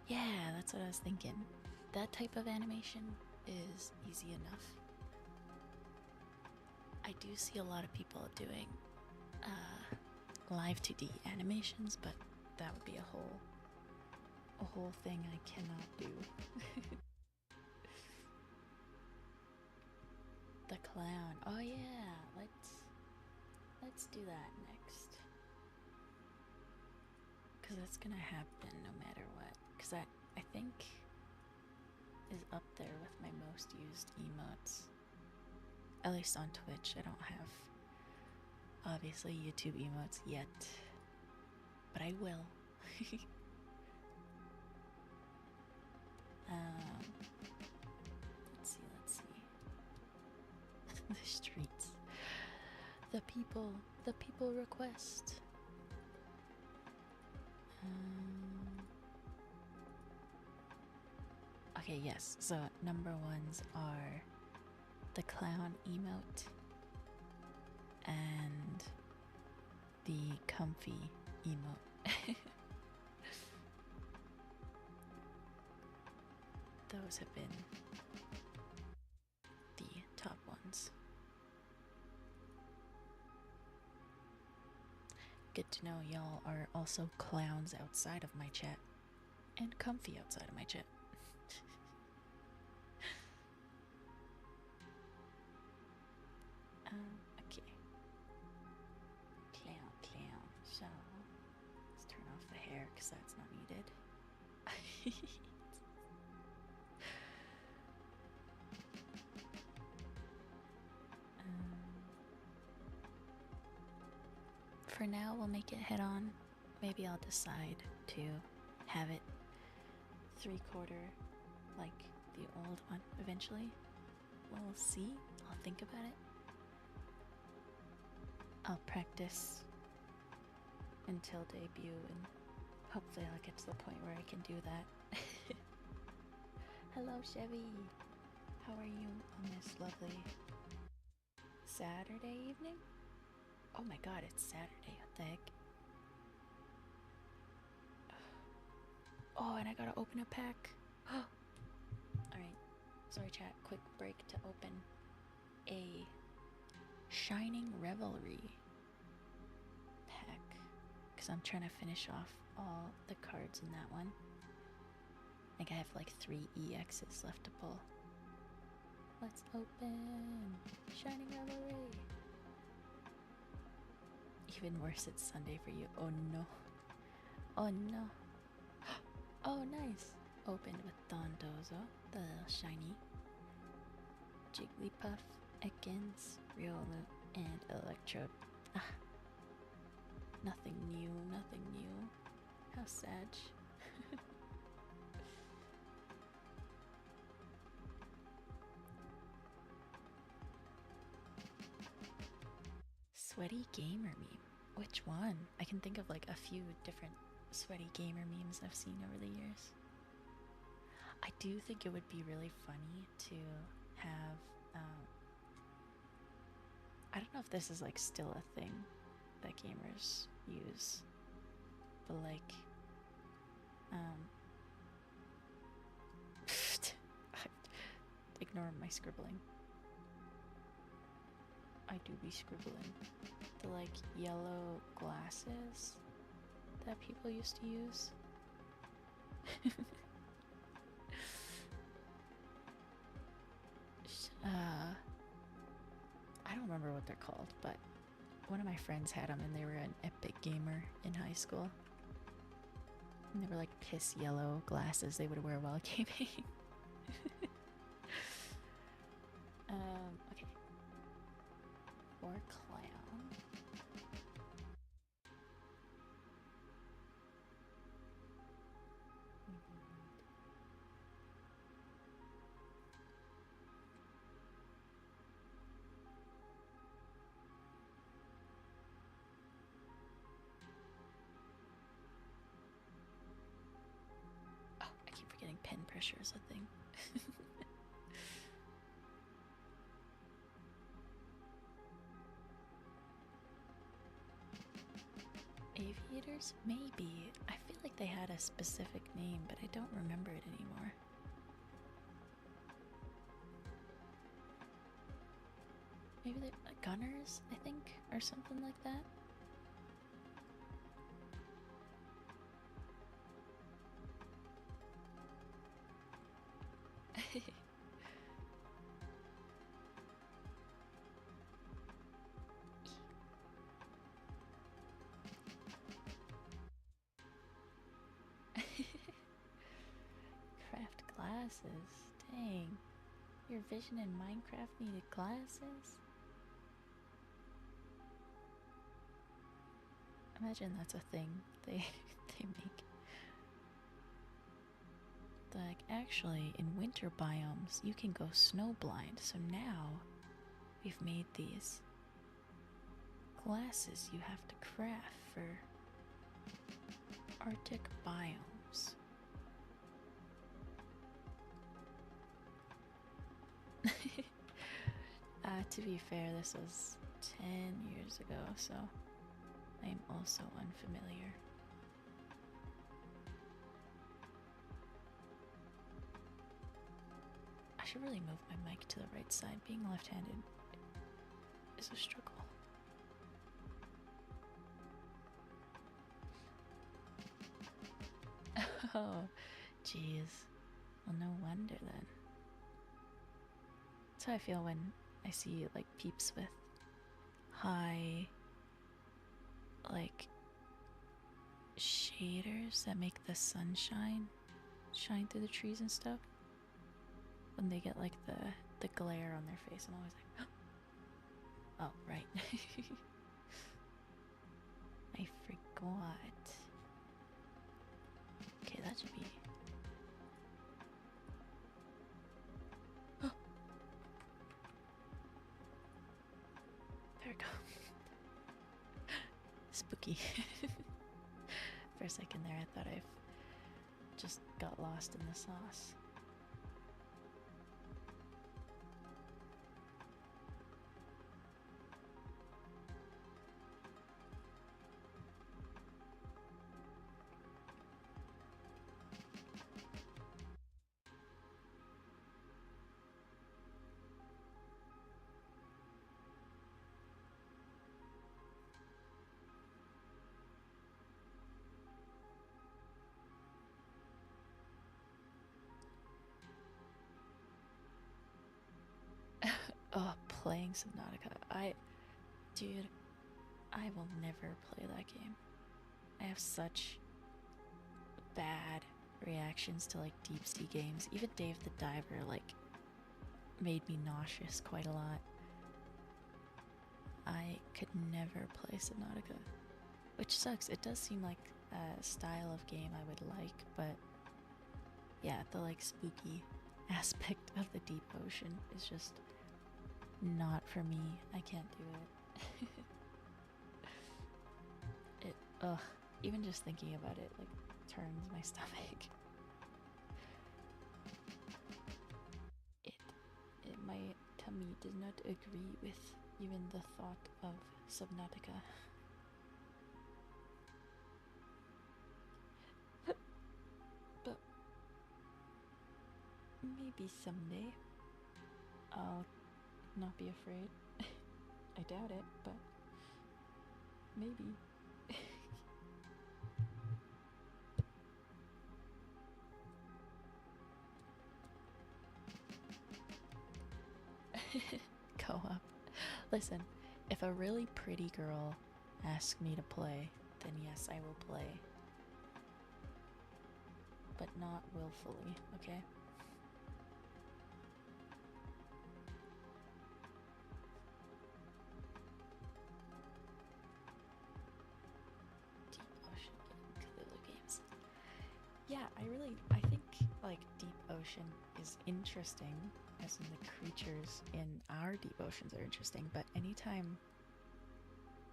Yeah, that's what I was thinking. That type of animation is easy enough. I do see a lot of people doing live 2D animations, but that would be a whole thing I cannot do. The clown. Oh yeah, let's do that next. Cause that's gonna happen no matter what. Cause that I think is up there with my most used emotes. At least on Twitch. I don't have obviously YouTube emotes yet. But I will. Let's see. The streets. The people request. Okay, yes. So number ones are the clown emote and the comfy emote. Those have been the top ones. Good to know y'all are also clowns outside of my chat and comfy outside of my chat. Okay. Clown. So, let's turn off the hair because that's not needed. For now, we'll make it head on. Maybe I'll decide to have it 3/4 like the old one eventually. We'll see. I'll think about it. I'll practice until debut and hopefully I'll get to the point where I can do that. Hello, Chevy. How are you on this lovely Saturday evening? Oh my god, it's Saturday. What the heck? Oh, and I gotta open a pack. Alright. Sorry, chat. Quick break to open a Shining Revelry pack. Because I'm trying to finish off all the cards in that one. I think I have like 3 EXs left to pull. Let's open Shining Revelry. Even worse, it's Sunday for you. Oh no. Oh no. Oh, nice. Opened with Dondozo, the shiny. Jigglypuff, Ekans, Riolu, and Electrode. Ah. Nothing new. How sad. Sweaty gamer meme. Which one? I can think of like a few different sweaty gamer memes I've seen over the years. I do think it would be really funny to have, I don't know if this is like still a thing that gamers use, but like, ignore my scribbling. I do be scribbling. The like yellow glasses that people used to use. I don't remember what they're called, but one of my friends had them and they were an epic gamer in high school. And they were like piss yellow glasses they would wear while gaming. Okay. For clown. Oh, I keep forgetting pen pressure is a thing. Aviators? Maybe. I feel like they had a specific name, but I don't remember it anymore. Maybe they're gunners, I think, or something like that. glasses. Dang. Your vision in Minecraft needed glasses? Imagine that's a thing they they make. Like, actually, in winter biomes, you can go snowblind. So now, we've made these glasses you have to craft for Arctic biomes. To be fair, this was 10 years ago, so I am also unfamiliar. I should really move my mic to the right side. Being left-handed is a struggle. Oh, jeez. Well, no wonder then. That's how I feel when I see, like, peeps with high, like, shaders that make the sunshine shine through the trees and stuff. When they get, like, the glare on their face, I'm always like, oh, right. I forgot. Okay, that should be... There we go. Spooky. For a second there, I thought I've just got lost in the sauce. Oh, playing Subnautica. Dude, I will never play that game. I have such bad reactions to, like, deep sea games. Even Dave the Diver, like, made me nauseous quite a lot. I could never play Subnautica. Which sucks. It does seem like a style of game I would like, but yeah, the, like, spooky aspect of the deep ocean is just not for me. I can't do it. Ugh, even just thinking about it, like, turns my stomach. My tummy does not agree with even the thought of Subnautica. But maybe someday I'll not be afraid. I doubt it, but maybe. Co-op. Listen, if a really pretty girl asks me to play, then yes, I will play. But not willfully, okay? Deep Ocean Cthulhu games. Yeah, I think, like, Deep Ocean is interesting, as in the creatures in our deep oceans are interesting, but anytime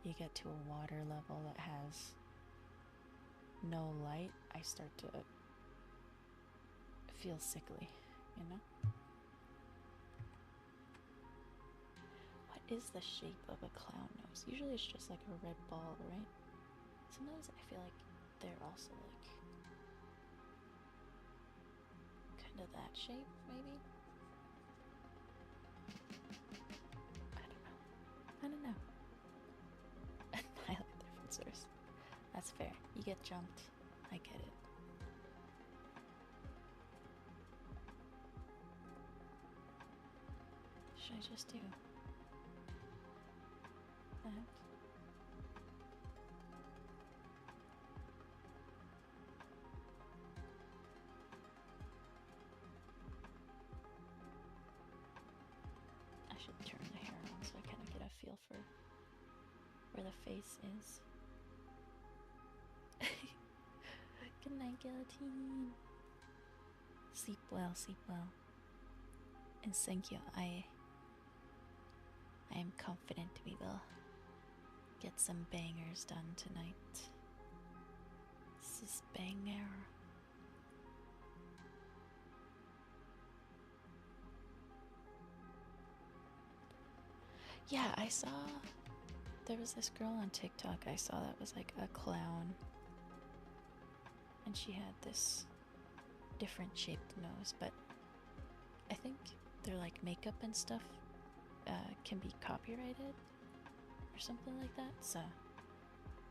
you get to a water level that has no light, I start to feel sickly, you know? What is the shape of a clown nose? Usually it's just like a red ball, right? Sometimes I feel like they're also like kind of that shape, maybe? I don't know. I like different source. That's fair. You get jumped. I get it. Should I just do that? where the face is. Good night, Guillotine. Sleep well, sleep well. And thank you. I am confident we will get some bangers done tonight. This is banger. Yeah, I saw there was this girl on TikTok I saw that was like a clown, and she had this different shaped nose, but I think their like makeup and stuff can be copyrighted or something like that, so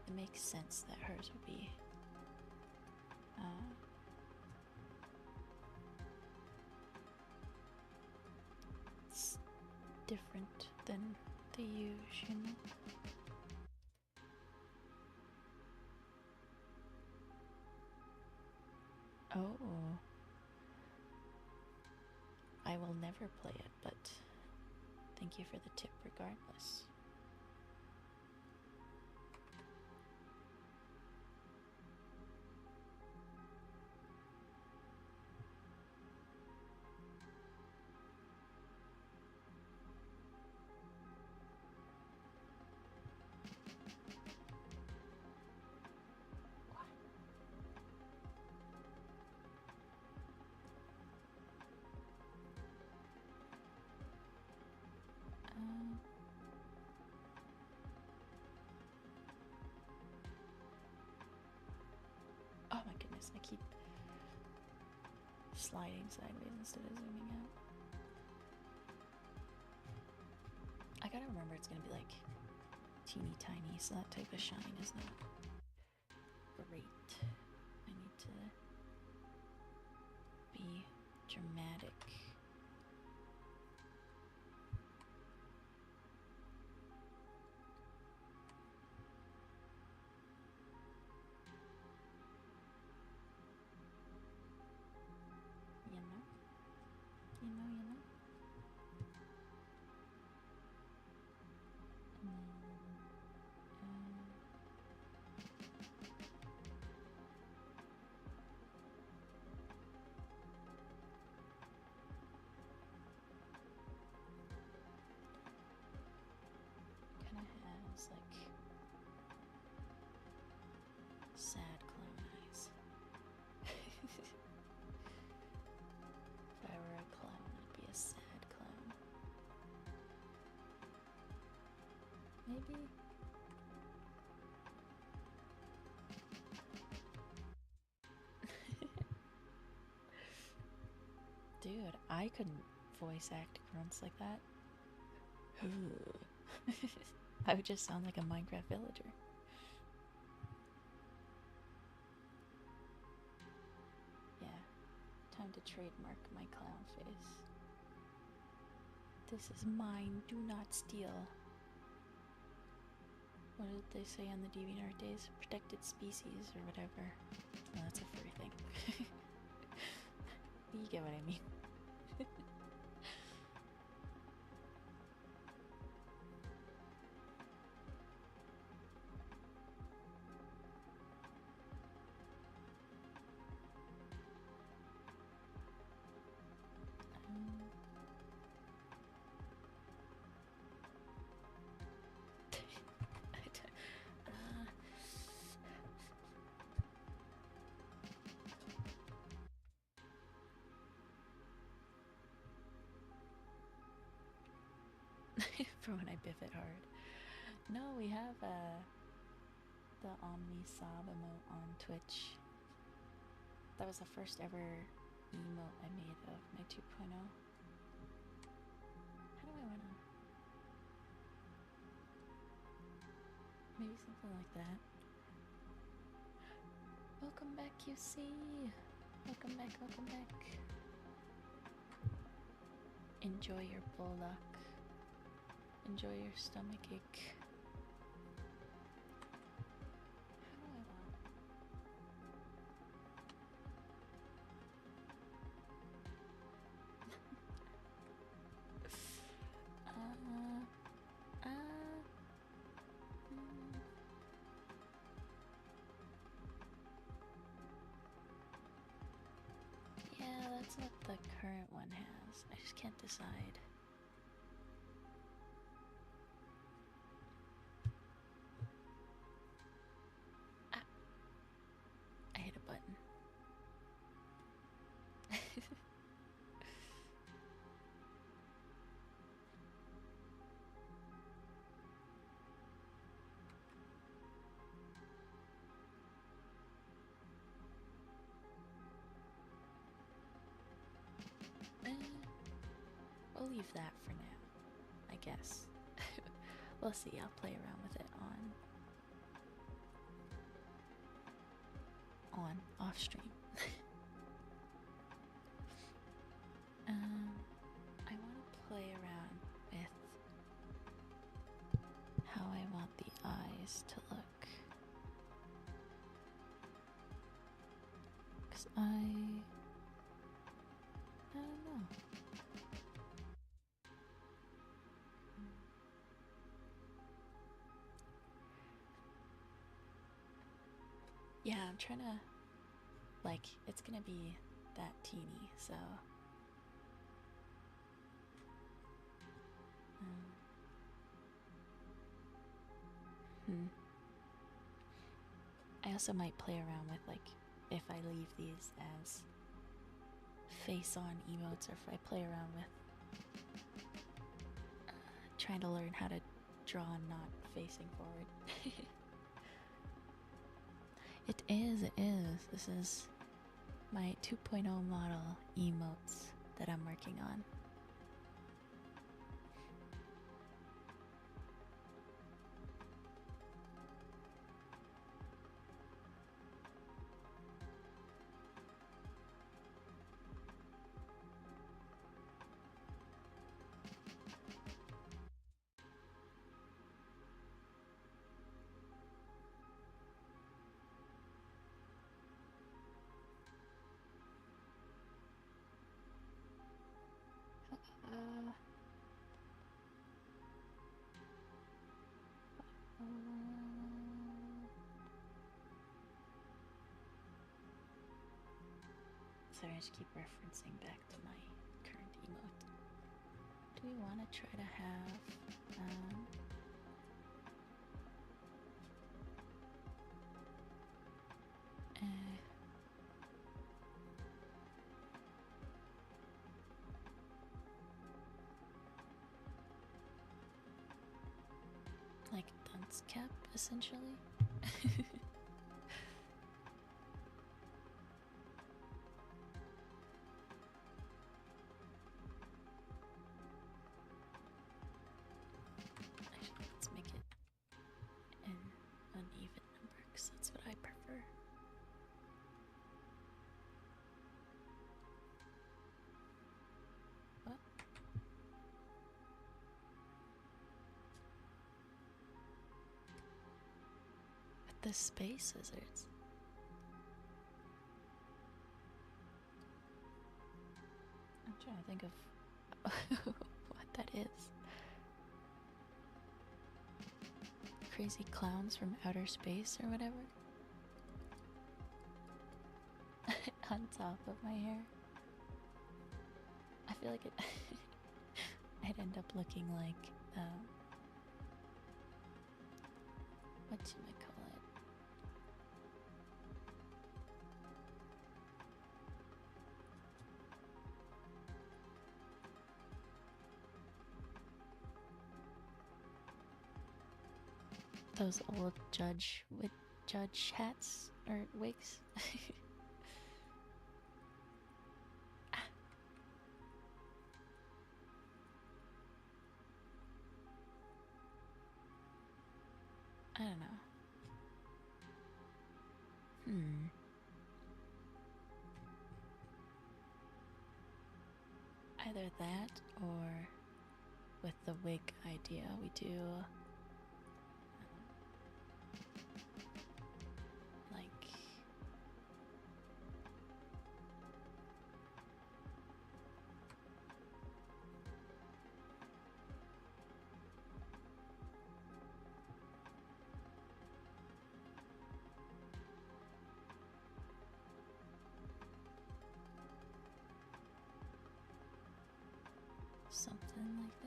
it makes sense that hers would be it's different than the use, you know? Oh, I will never play it, but thank you for the tip regardless. Oh my goodness, I keep sliding sideways instead of zooming out. I gotta remember it's gonna be like teeny tiny, so that type of shine is not great. I need to be dramatic. You know. Kind of has like sad clown eyes. If I were a clown, I'd be a sad clown. Maybe. Dude, I couldn't voice act grunts like that. I would just sound like a Minecraft villager. Yeah, time to trademark my clown face. This is mine, do not steal. What did they say on the DeviantArt days? Protected species or whatever. Oh, that's a furry thing. You get what I mean. For when I biff it hard. No, we have the Omni Sob emote on Twitch. That was the first ever emote I made of my 2.0. How do I wanna... Maybe something like that. Welcome back, QC! Welcome back, welcome back. Enjoy your bullock. Enjoy your stomach ache. That's what the current one has. I just can't decide. Ah, I hit a button. We'll leave that for now, I guess. We'll see, I'll play around with it off stream. I want to play around with how I want the eyes to look. 'Cause I don't know. Yeah, I'm trying to, like, it's gonna be that teeny, so. I also might play around with, like, if I leave these as face-on emotes, or if I play around with trying to learn how to draw not facing forward. It is. This is my 2.0 model emotes that I'm working on. Sorry, I just keep referencing back to my current emote. Do we want to try to have like dunce cap, essentially? Actually, let's make it an uneven number, because that's what I prefer. What? With the space scissors. I'm trying to think of what that is. Crazy clowns from outer space or whatever. On top of my hair. I feel like it I'd end up looking like whatchamacallit? Those old judge hats or wigs. I don't know. Either that, or with the wig idea, we do like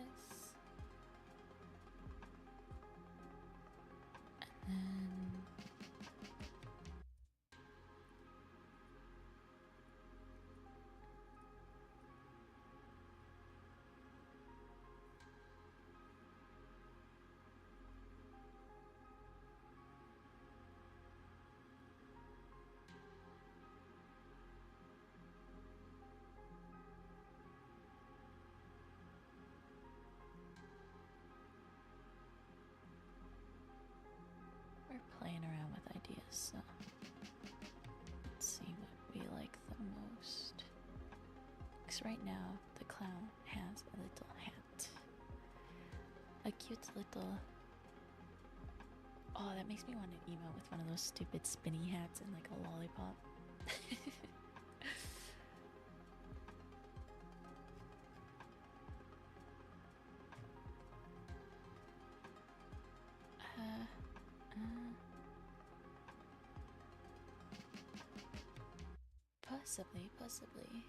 this. And then we're playing around with ideas, so let's see what we like the most. Because right now, the clown has a little hat. A cute little... Oh, that makes me want to emote with one of those stupid spinny hats and like a lollipop. Possibly, possibly.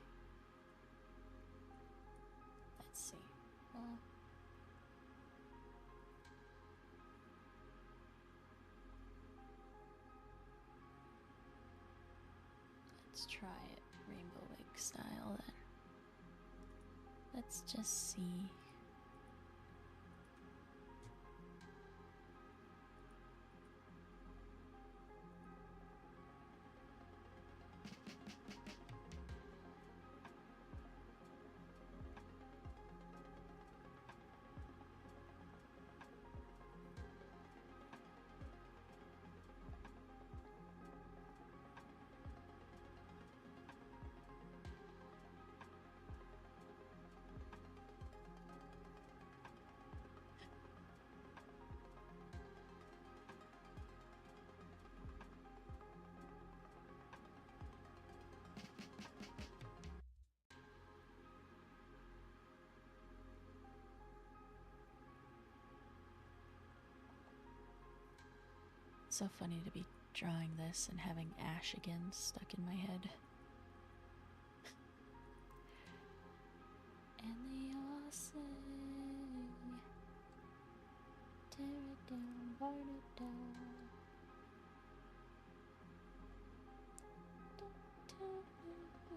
Let's see. Well, let's try it rainbow wig style then. Let's just see. So funny to be drawing this and having Ash again stuck in my head. And they all say, tear it down, burn it down. Don't tell me this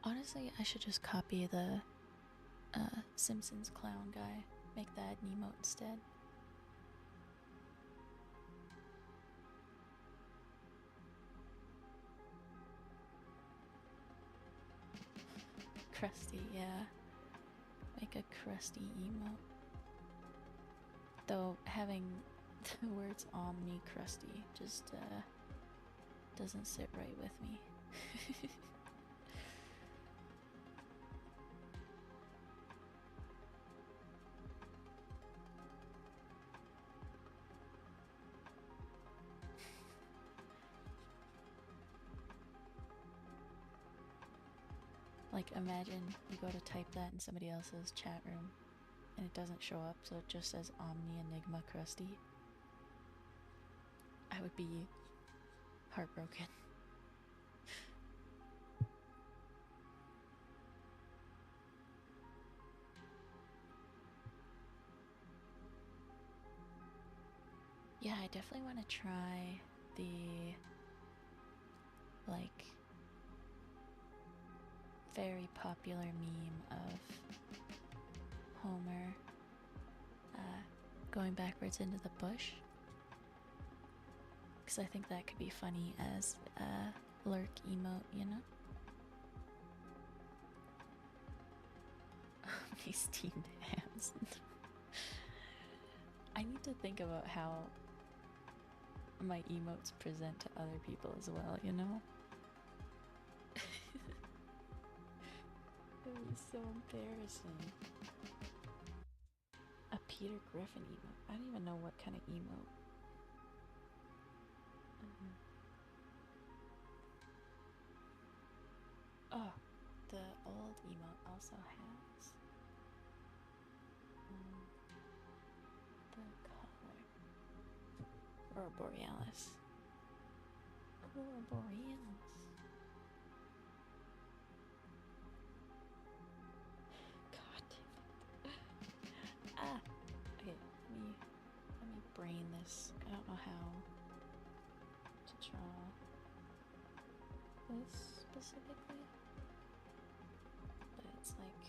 Honestly, I should just copy the Simpsons clown guy. Make that an emote instead. Crusty, yeah. Make a crusty emote. Though having the words omni crusty just doesn't sit right with me. Like, imagine you go to type that in somebody else's chat room and it doesn't show up, so it just says Omni Enigma Krusty. I would be heartbroken. Yeah, I definitely want to try the, like, very popular meme of Homer going backwards into the bush. Because I think that could be funny as a lurk emote, you know? steamed hams. I need to think about how my emotes present to other people as well, you know? It was so embarrassing. A Peter Griffin emote. I don't even know what kind of emote. Oh, the old emote also has the color Aurora Borealis. Aurora Borealis. God damn it. Ah! Okay, let me brain this. I don't know how to draw this specifically. But it's like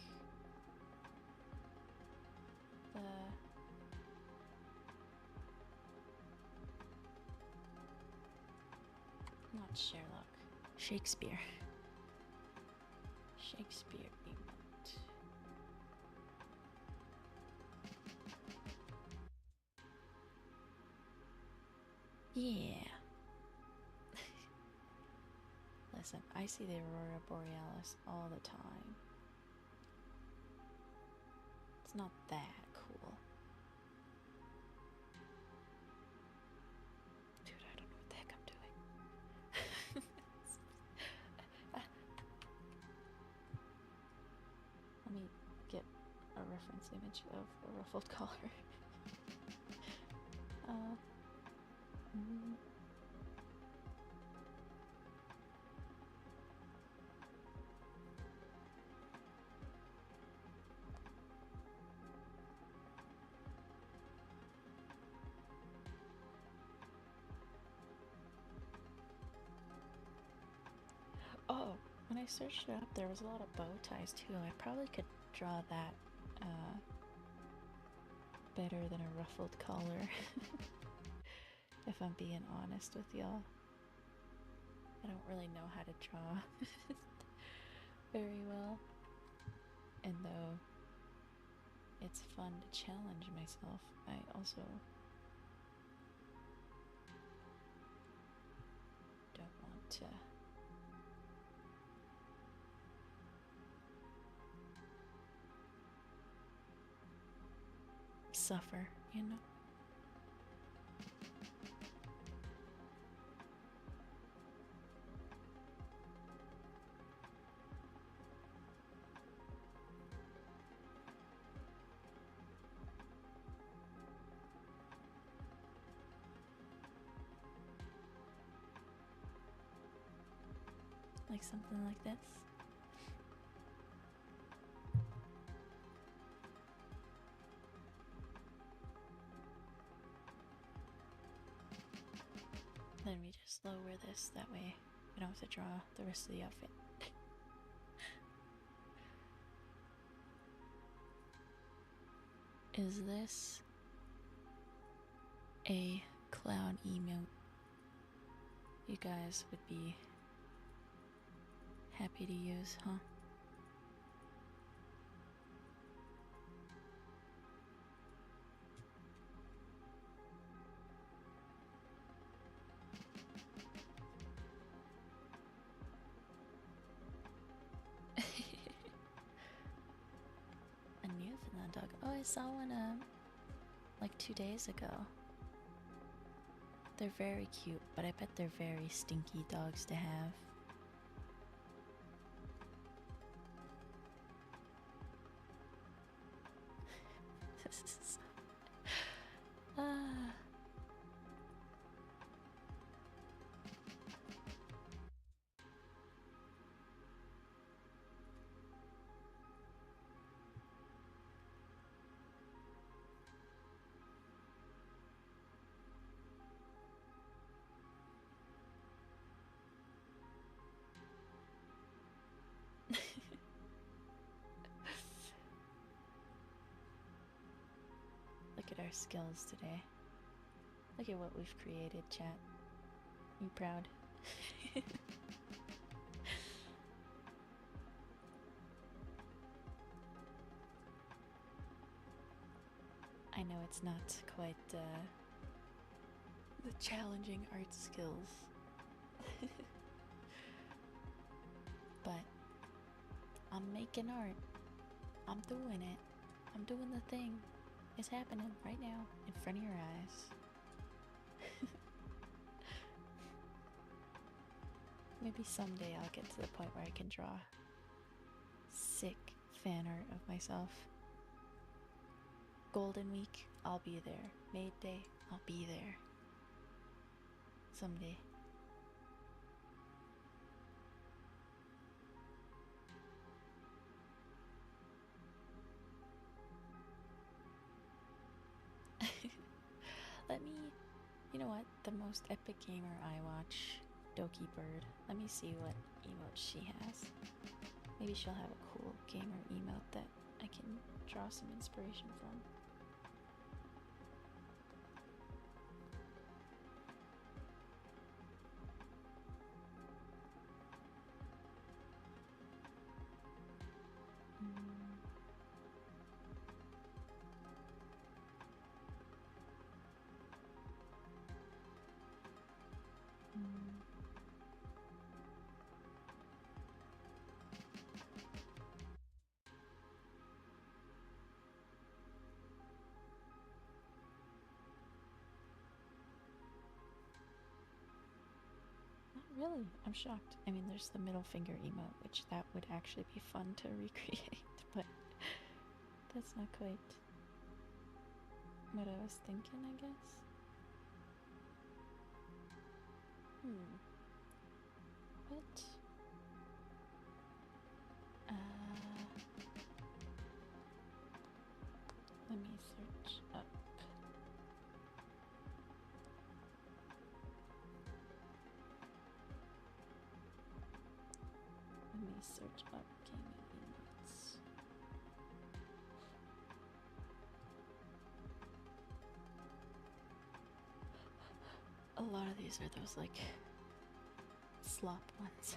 the not Sherlock. Shakespeare. Shakespeare emote. Yeah. Listen, I see the Aurora Borealis all the time. It's not that cool. Dude, I don't know what the heck I'm doing. Let me get a reference image of a ruffled collar. Oh, when I searched it up, there was a lot of bow ties too. I probably could draw that better than a ruffled collar. If I'm being honest with y'all. I don't really know how to draw very well. And though it's fun to challenge myself, I also don't want to suffer, you know? Like something like this. Then we just lower this, that way I don't have to draw the rest of the outfit. Is this a clown emote you guys would be happy to use, huh? A Newfoundland dog. Oh, I saw one like 2 days ago. They're very cute, but I bet they're very stinky dogs to have. Look at our skills today. Look at what we've created, chat. You proud? know it's not quite the challenging art skills, but I'm making art. I'm doing it. I'm doing the thing. It's happening right now in front of your eyes. Maybe someday I'll get to the point where I can draw sick fan art of myself. Golden Week, I'll be there. Maid Day, I'll be there. Someday. Let me, you know what, the most epic gamer I watch, Doki Bird. Let me see what emote she has. Maybe she'll have a cool gamer emote that I can draw some inspiration from. Really? I'm shocked. I mean, there's the middle finger emote, which that would actually be fun to recreate, but that's not quite what I was thinking, I guess. What? Let me search up. Let me search up gaming emotes. A lot of these are those like slop ones.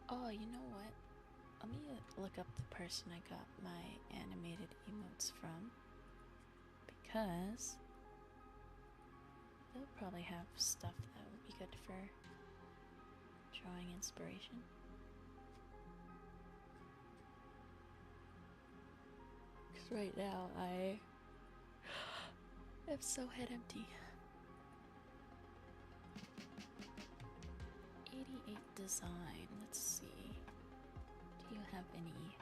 Oh, you know what? Let me look up the person I got my animated emotes from, because they'll probably have stuff that would be good for drawing inspiration. Because right now I am so head empty. 88 design, let's see. Do you have any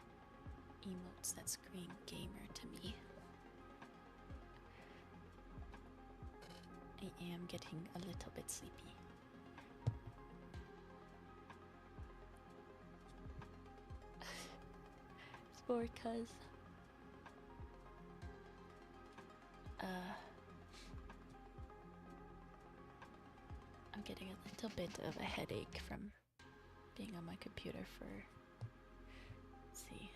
emotes that scream gamer to me? I am getting a little bit sleepy. It's bored cuz I'm getting a little bit of a headache from being on my computer for, let's see,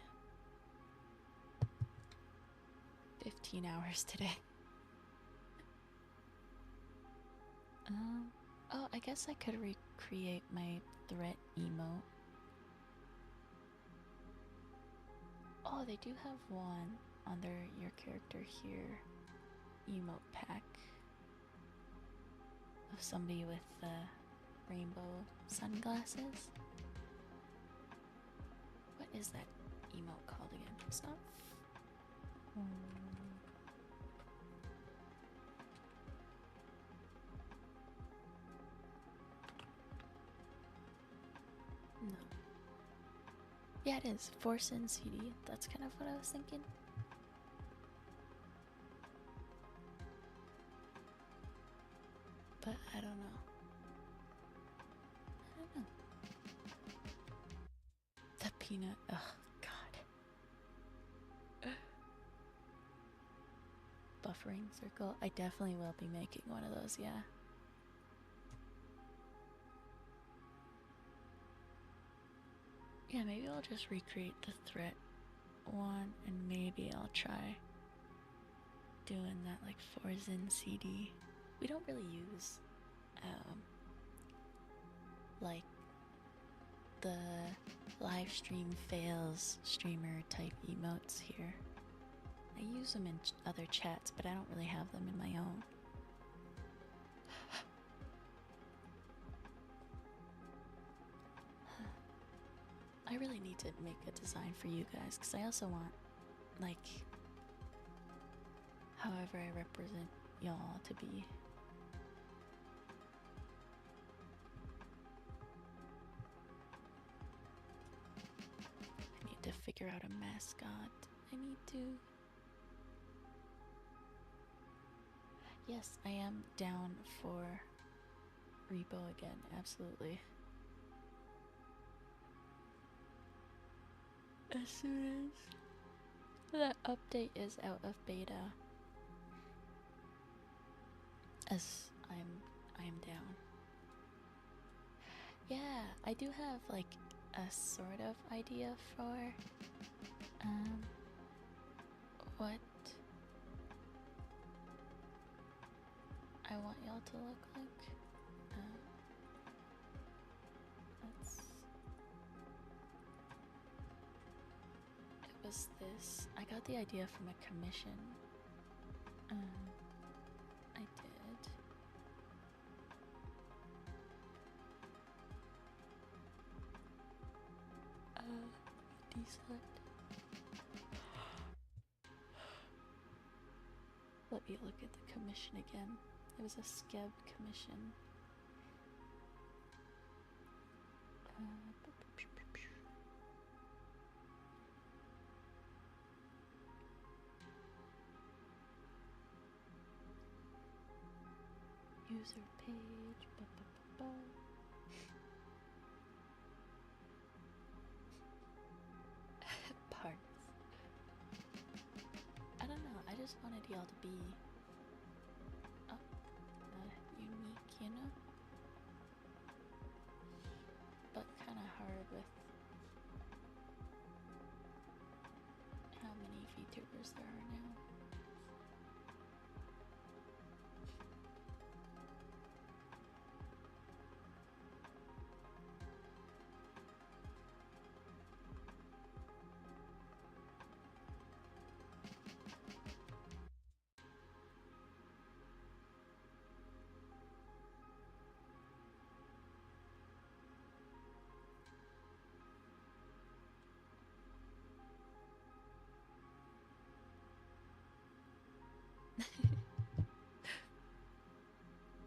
15 hours today. Oh, I guess I could recreate my threat emote. Oh, they do have one under your character here emote pack of somebody with the rainbow sunglasses. What is that emote called again? It's not. No. Yeah, it is. Force in CD. That's kind of what I was thinking. But I don't know. The peanut. Oh, God. Buffering circle. I definitely will be making one of those, yeah. Yeah, maybe I'll just recreate the threat one, and maybe I'll try doing that like Forzen CD. We don't really use like the live stream fails streamer type emotes here. I use them in other chats, but I don't really have them in my own. I really need to make a design for you guys, because I also want, like, however I represent y'all to be. I need to figure out a mascot. I need to. Yes, I am down for Repo again, absolutely. As soon as that update is out of beta, as I'm down. Yeah, I do have like a sort of idea for what I want y'all to look like. It was this. I got the idea from a commission. I did. Deselect. Let me look at the commission again. It was a Skeb commission. User page. Parts. I don't know. I just wanted y'all to be unique, you know? But kind of hard with how many VTubers there are now.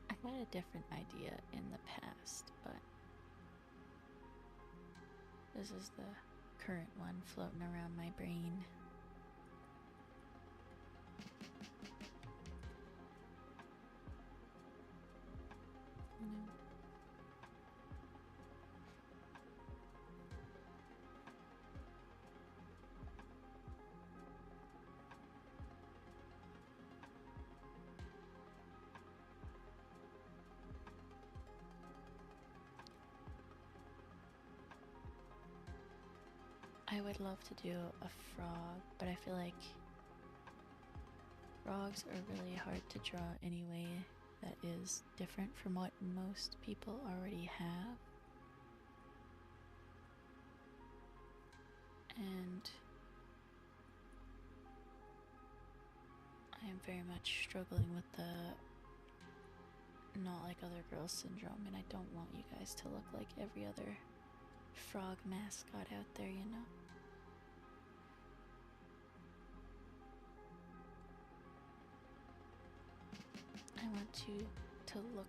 I had a different idea in the past, but this is the current one floating around my brain. I would love to do a frog, but I feel like frogs are really hard to draw anyway. That is different from what most people already have. And I am very much struggling with the not like other girls syndrome, and I don't want you guys to look like every other frog mascot out there, you know? I want you to look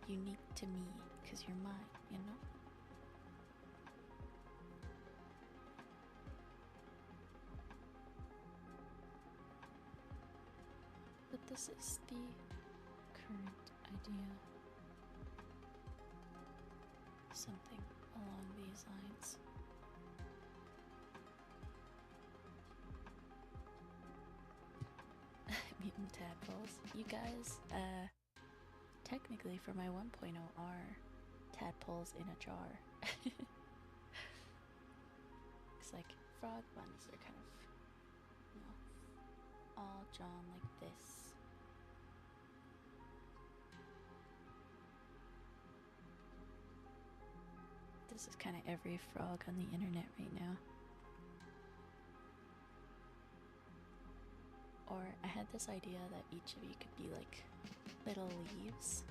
unique to me, because you're mine, you know? But this is the current idea. Something along these lines. Mutant tadpoles. You guys, technically for my 1.0 are tadpoles in a jar. It's like frog ones are kind of, you know, all drawn like this. this is kind of every frog on the internet right now. Or I had this idea that each of you could be like little leaves.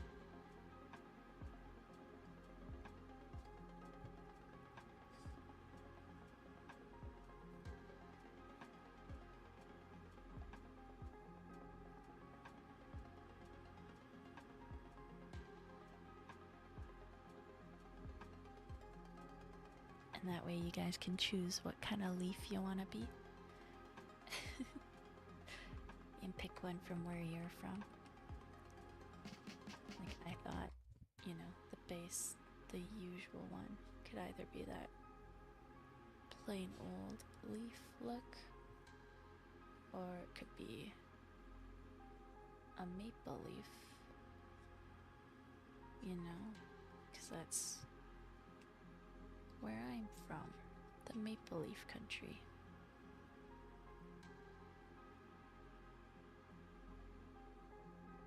And that way you guys can choose what kind of leaf you want to be. And pick one from where you're from. Like I thought, you know, the base, the usual one could either be that plain old leaf look, or it could be a maple leaf, you know, because that's where I'm from, the maple leaf country.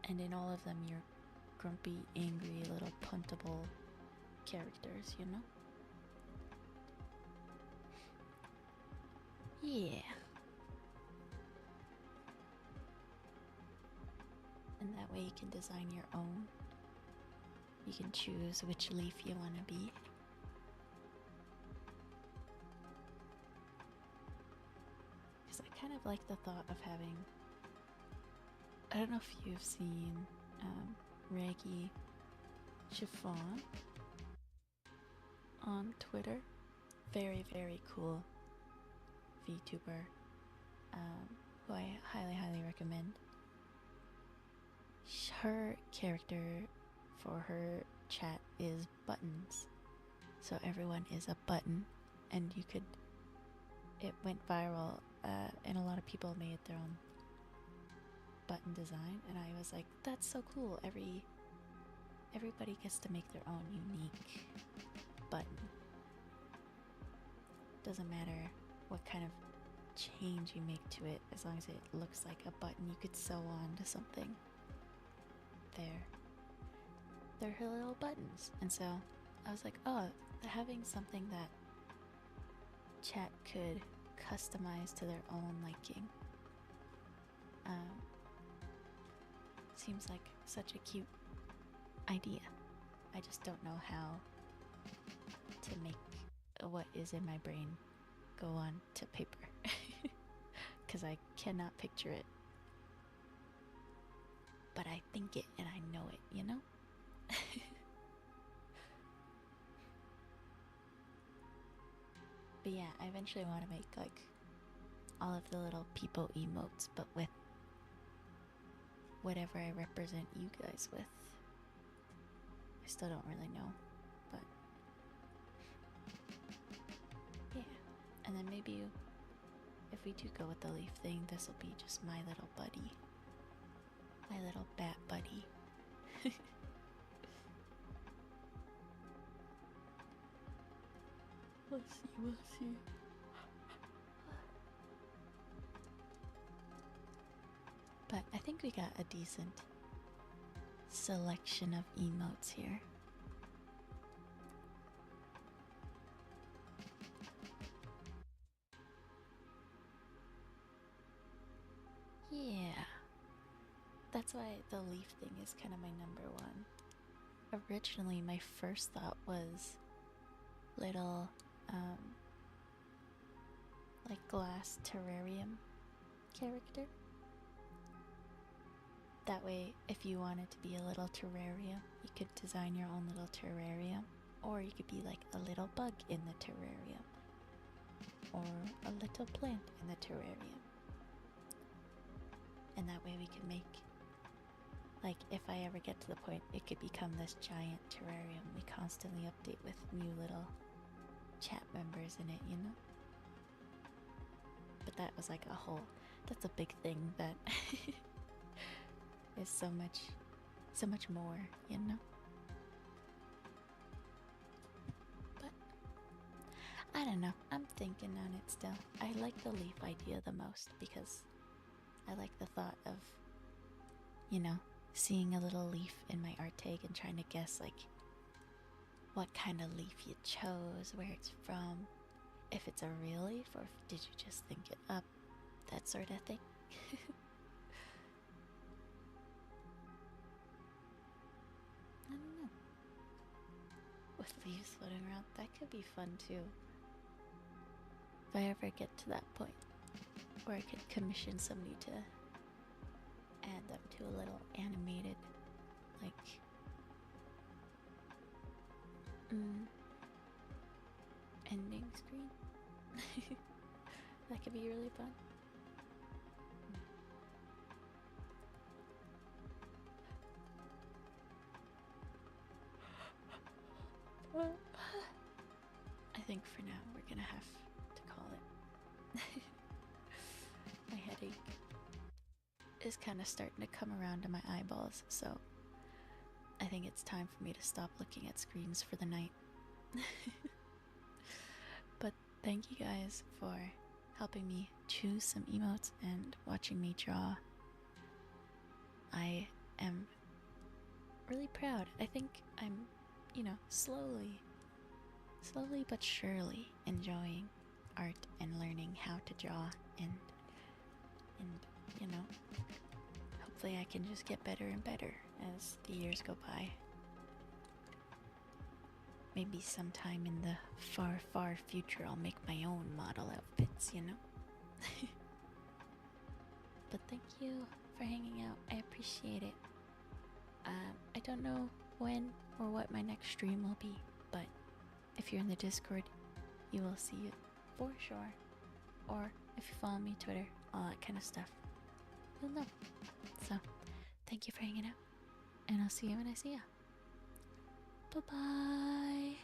And in all of them, you're grumpy, angry, little puntable characters, you know? Yeah. And that way you can design your own. You can choose which leaf you want to be. Because I kind of like the thought of having... I don't know if you've seen Raggy Chiffon on Twitter. Very, very cool VTuber who I highly, highly recommend. Her character for her chat is buttons. So everyone is a button, and you could... It went viral, and a lot of people made their own button design, and I was like, that's so cool. Everybody gets to make their own unique button. Doesn't matter what kind of change you make to it, as long as it looks like a button you could sew on to something. They're her little buttons. And so I was like, oh, having something that chat could customize to their own liking seems like such a cute idea. I just don't know how to make what is in my brain go on to paper. Because I cannot picture it. But I think it and I know it, you know? But yeah, I eventually want to make like all of the little people emotes, but with whatever I represent you guys with. I still don't really know, but yeah. And then maybe if we do go with the leaf thing, this will be just my little buddy. My little bat buddy. We'll see. But I think we got a decent selection of emotes here. Yeah. That's why the leaf thing is kind of my number one. Originally, my first thought was little, like glass terrarium character. That way, if you wanted to be a little terrarium, you could design your own little terrarium. Or you could be like a little bug in the terrarium. Or a little plant in the terrarium. And that way we could make, like, if I ever get to the point, it could become this giant terrarium we constantly update with new little chat members in it, you know? But that was like a whole, that's a big thing that is so much more, you know? But I don't know, I'm thinking on it still. I like the leaf idea the most because I like the thought of, you know, seeing a little leaf in my art tag and trying to guess, like, what kind of leaf you chose, where it's from, if it's a real leaf or did you just think it up, that sort of thing. I don't know. With leaves floating around, that could be fun too. If I ever get to that point where I could commission somebody to add them to a little animated, like, ending screen. That could be really fun. Well, I think for now we're gonna have to call it. My headache is kind of starting to come around to my eyeballs, so I think it's time for me to stop looking at screens for the night. But thank you guys for helping me choose some emotes and watching me draw. I am really proud. I think I'm, slowly but surely enjoying art and learning how to draw and hopefully I can just get better and better as the years go by. Maybe sometime in the far future I'll make my own model outfits, But thank you for hanging out. I appreciate it. I don't know when or what my next stream will be, but if you're in the Discord, you will see it for sure. Or if you follow me Twitter, all that kind of stuff, you'll know. So, thank you for hanging out, and I'll see you when I see ya. Bye-bye.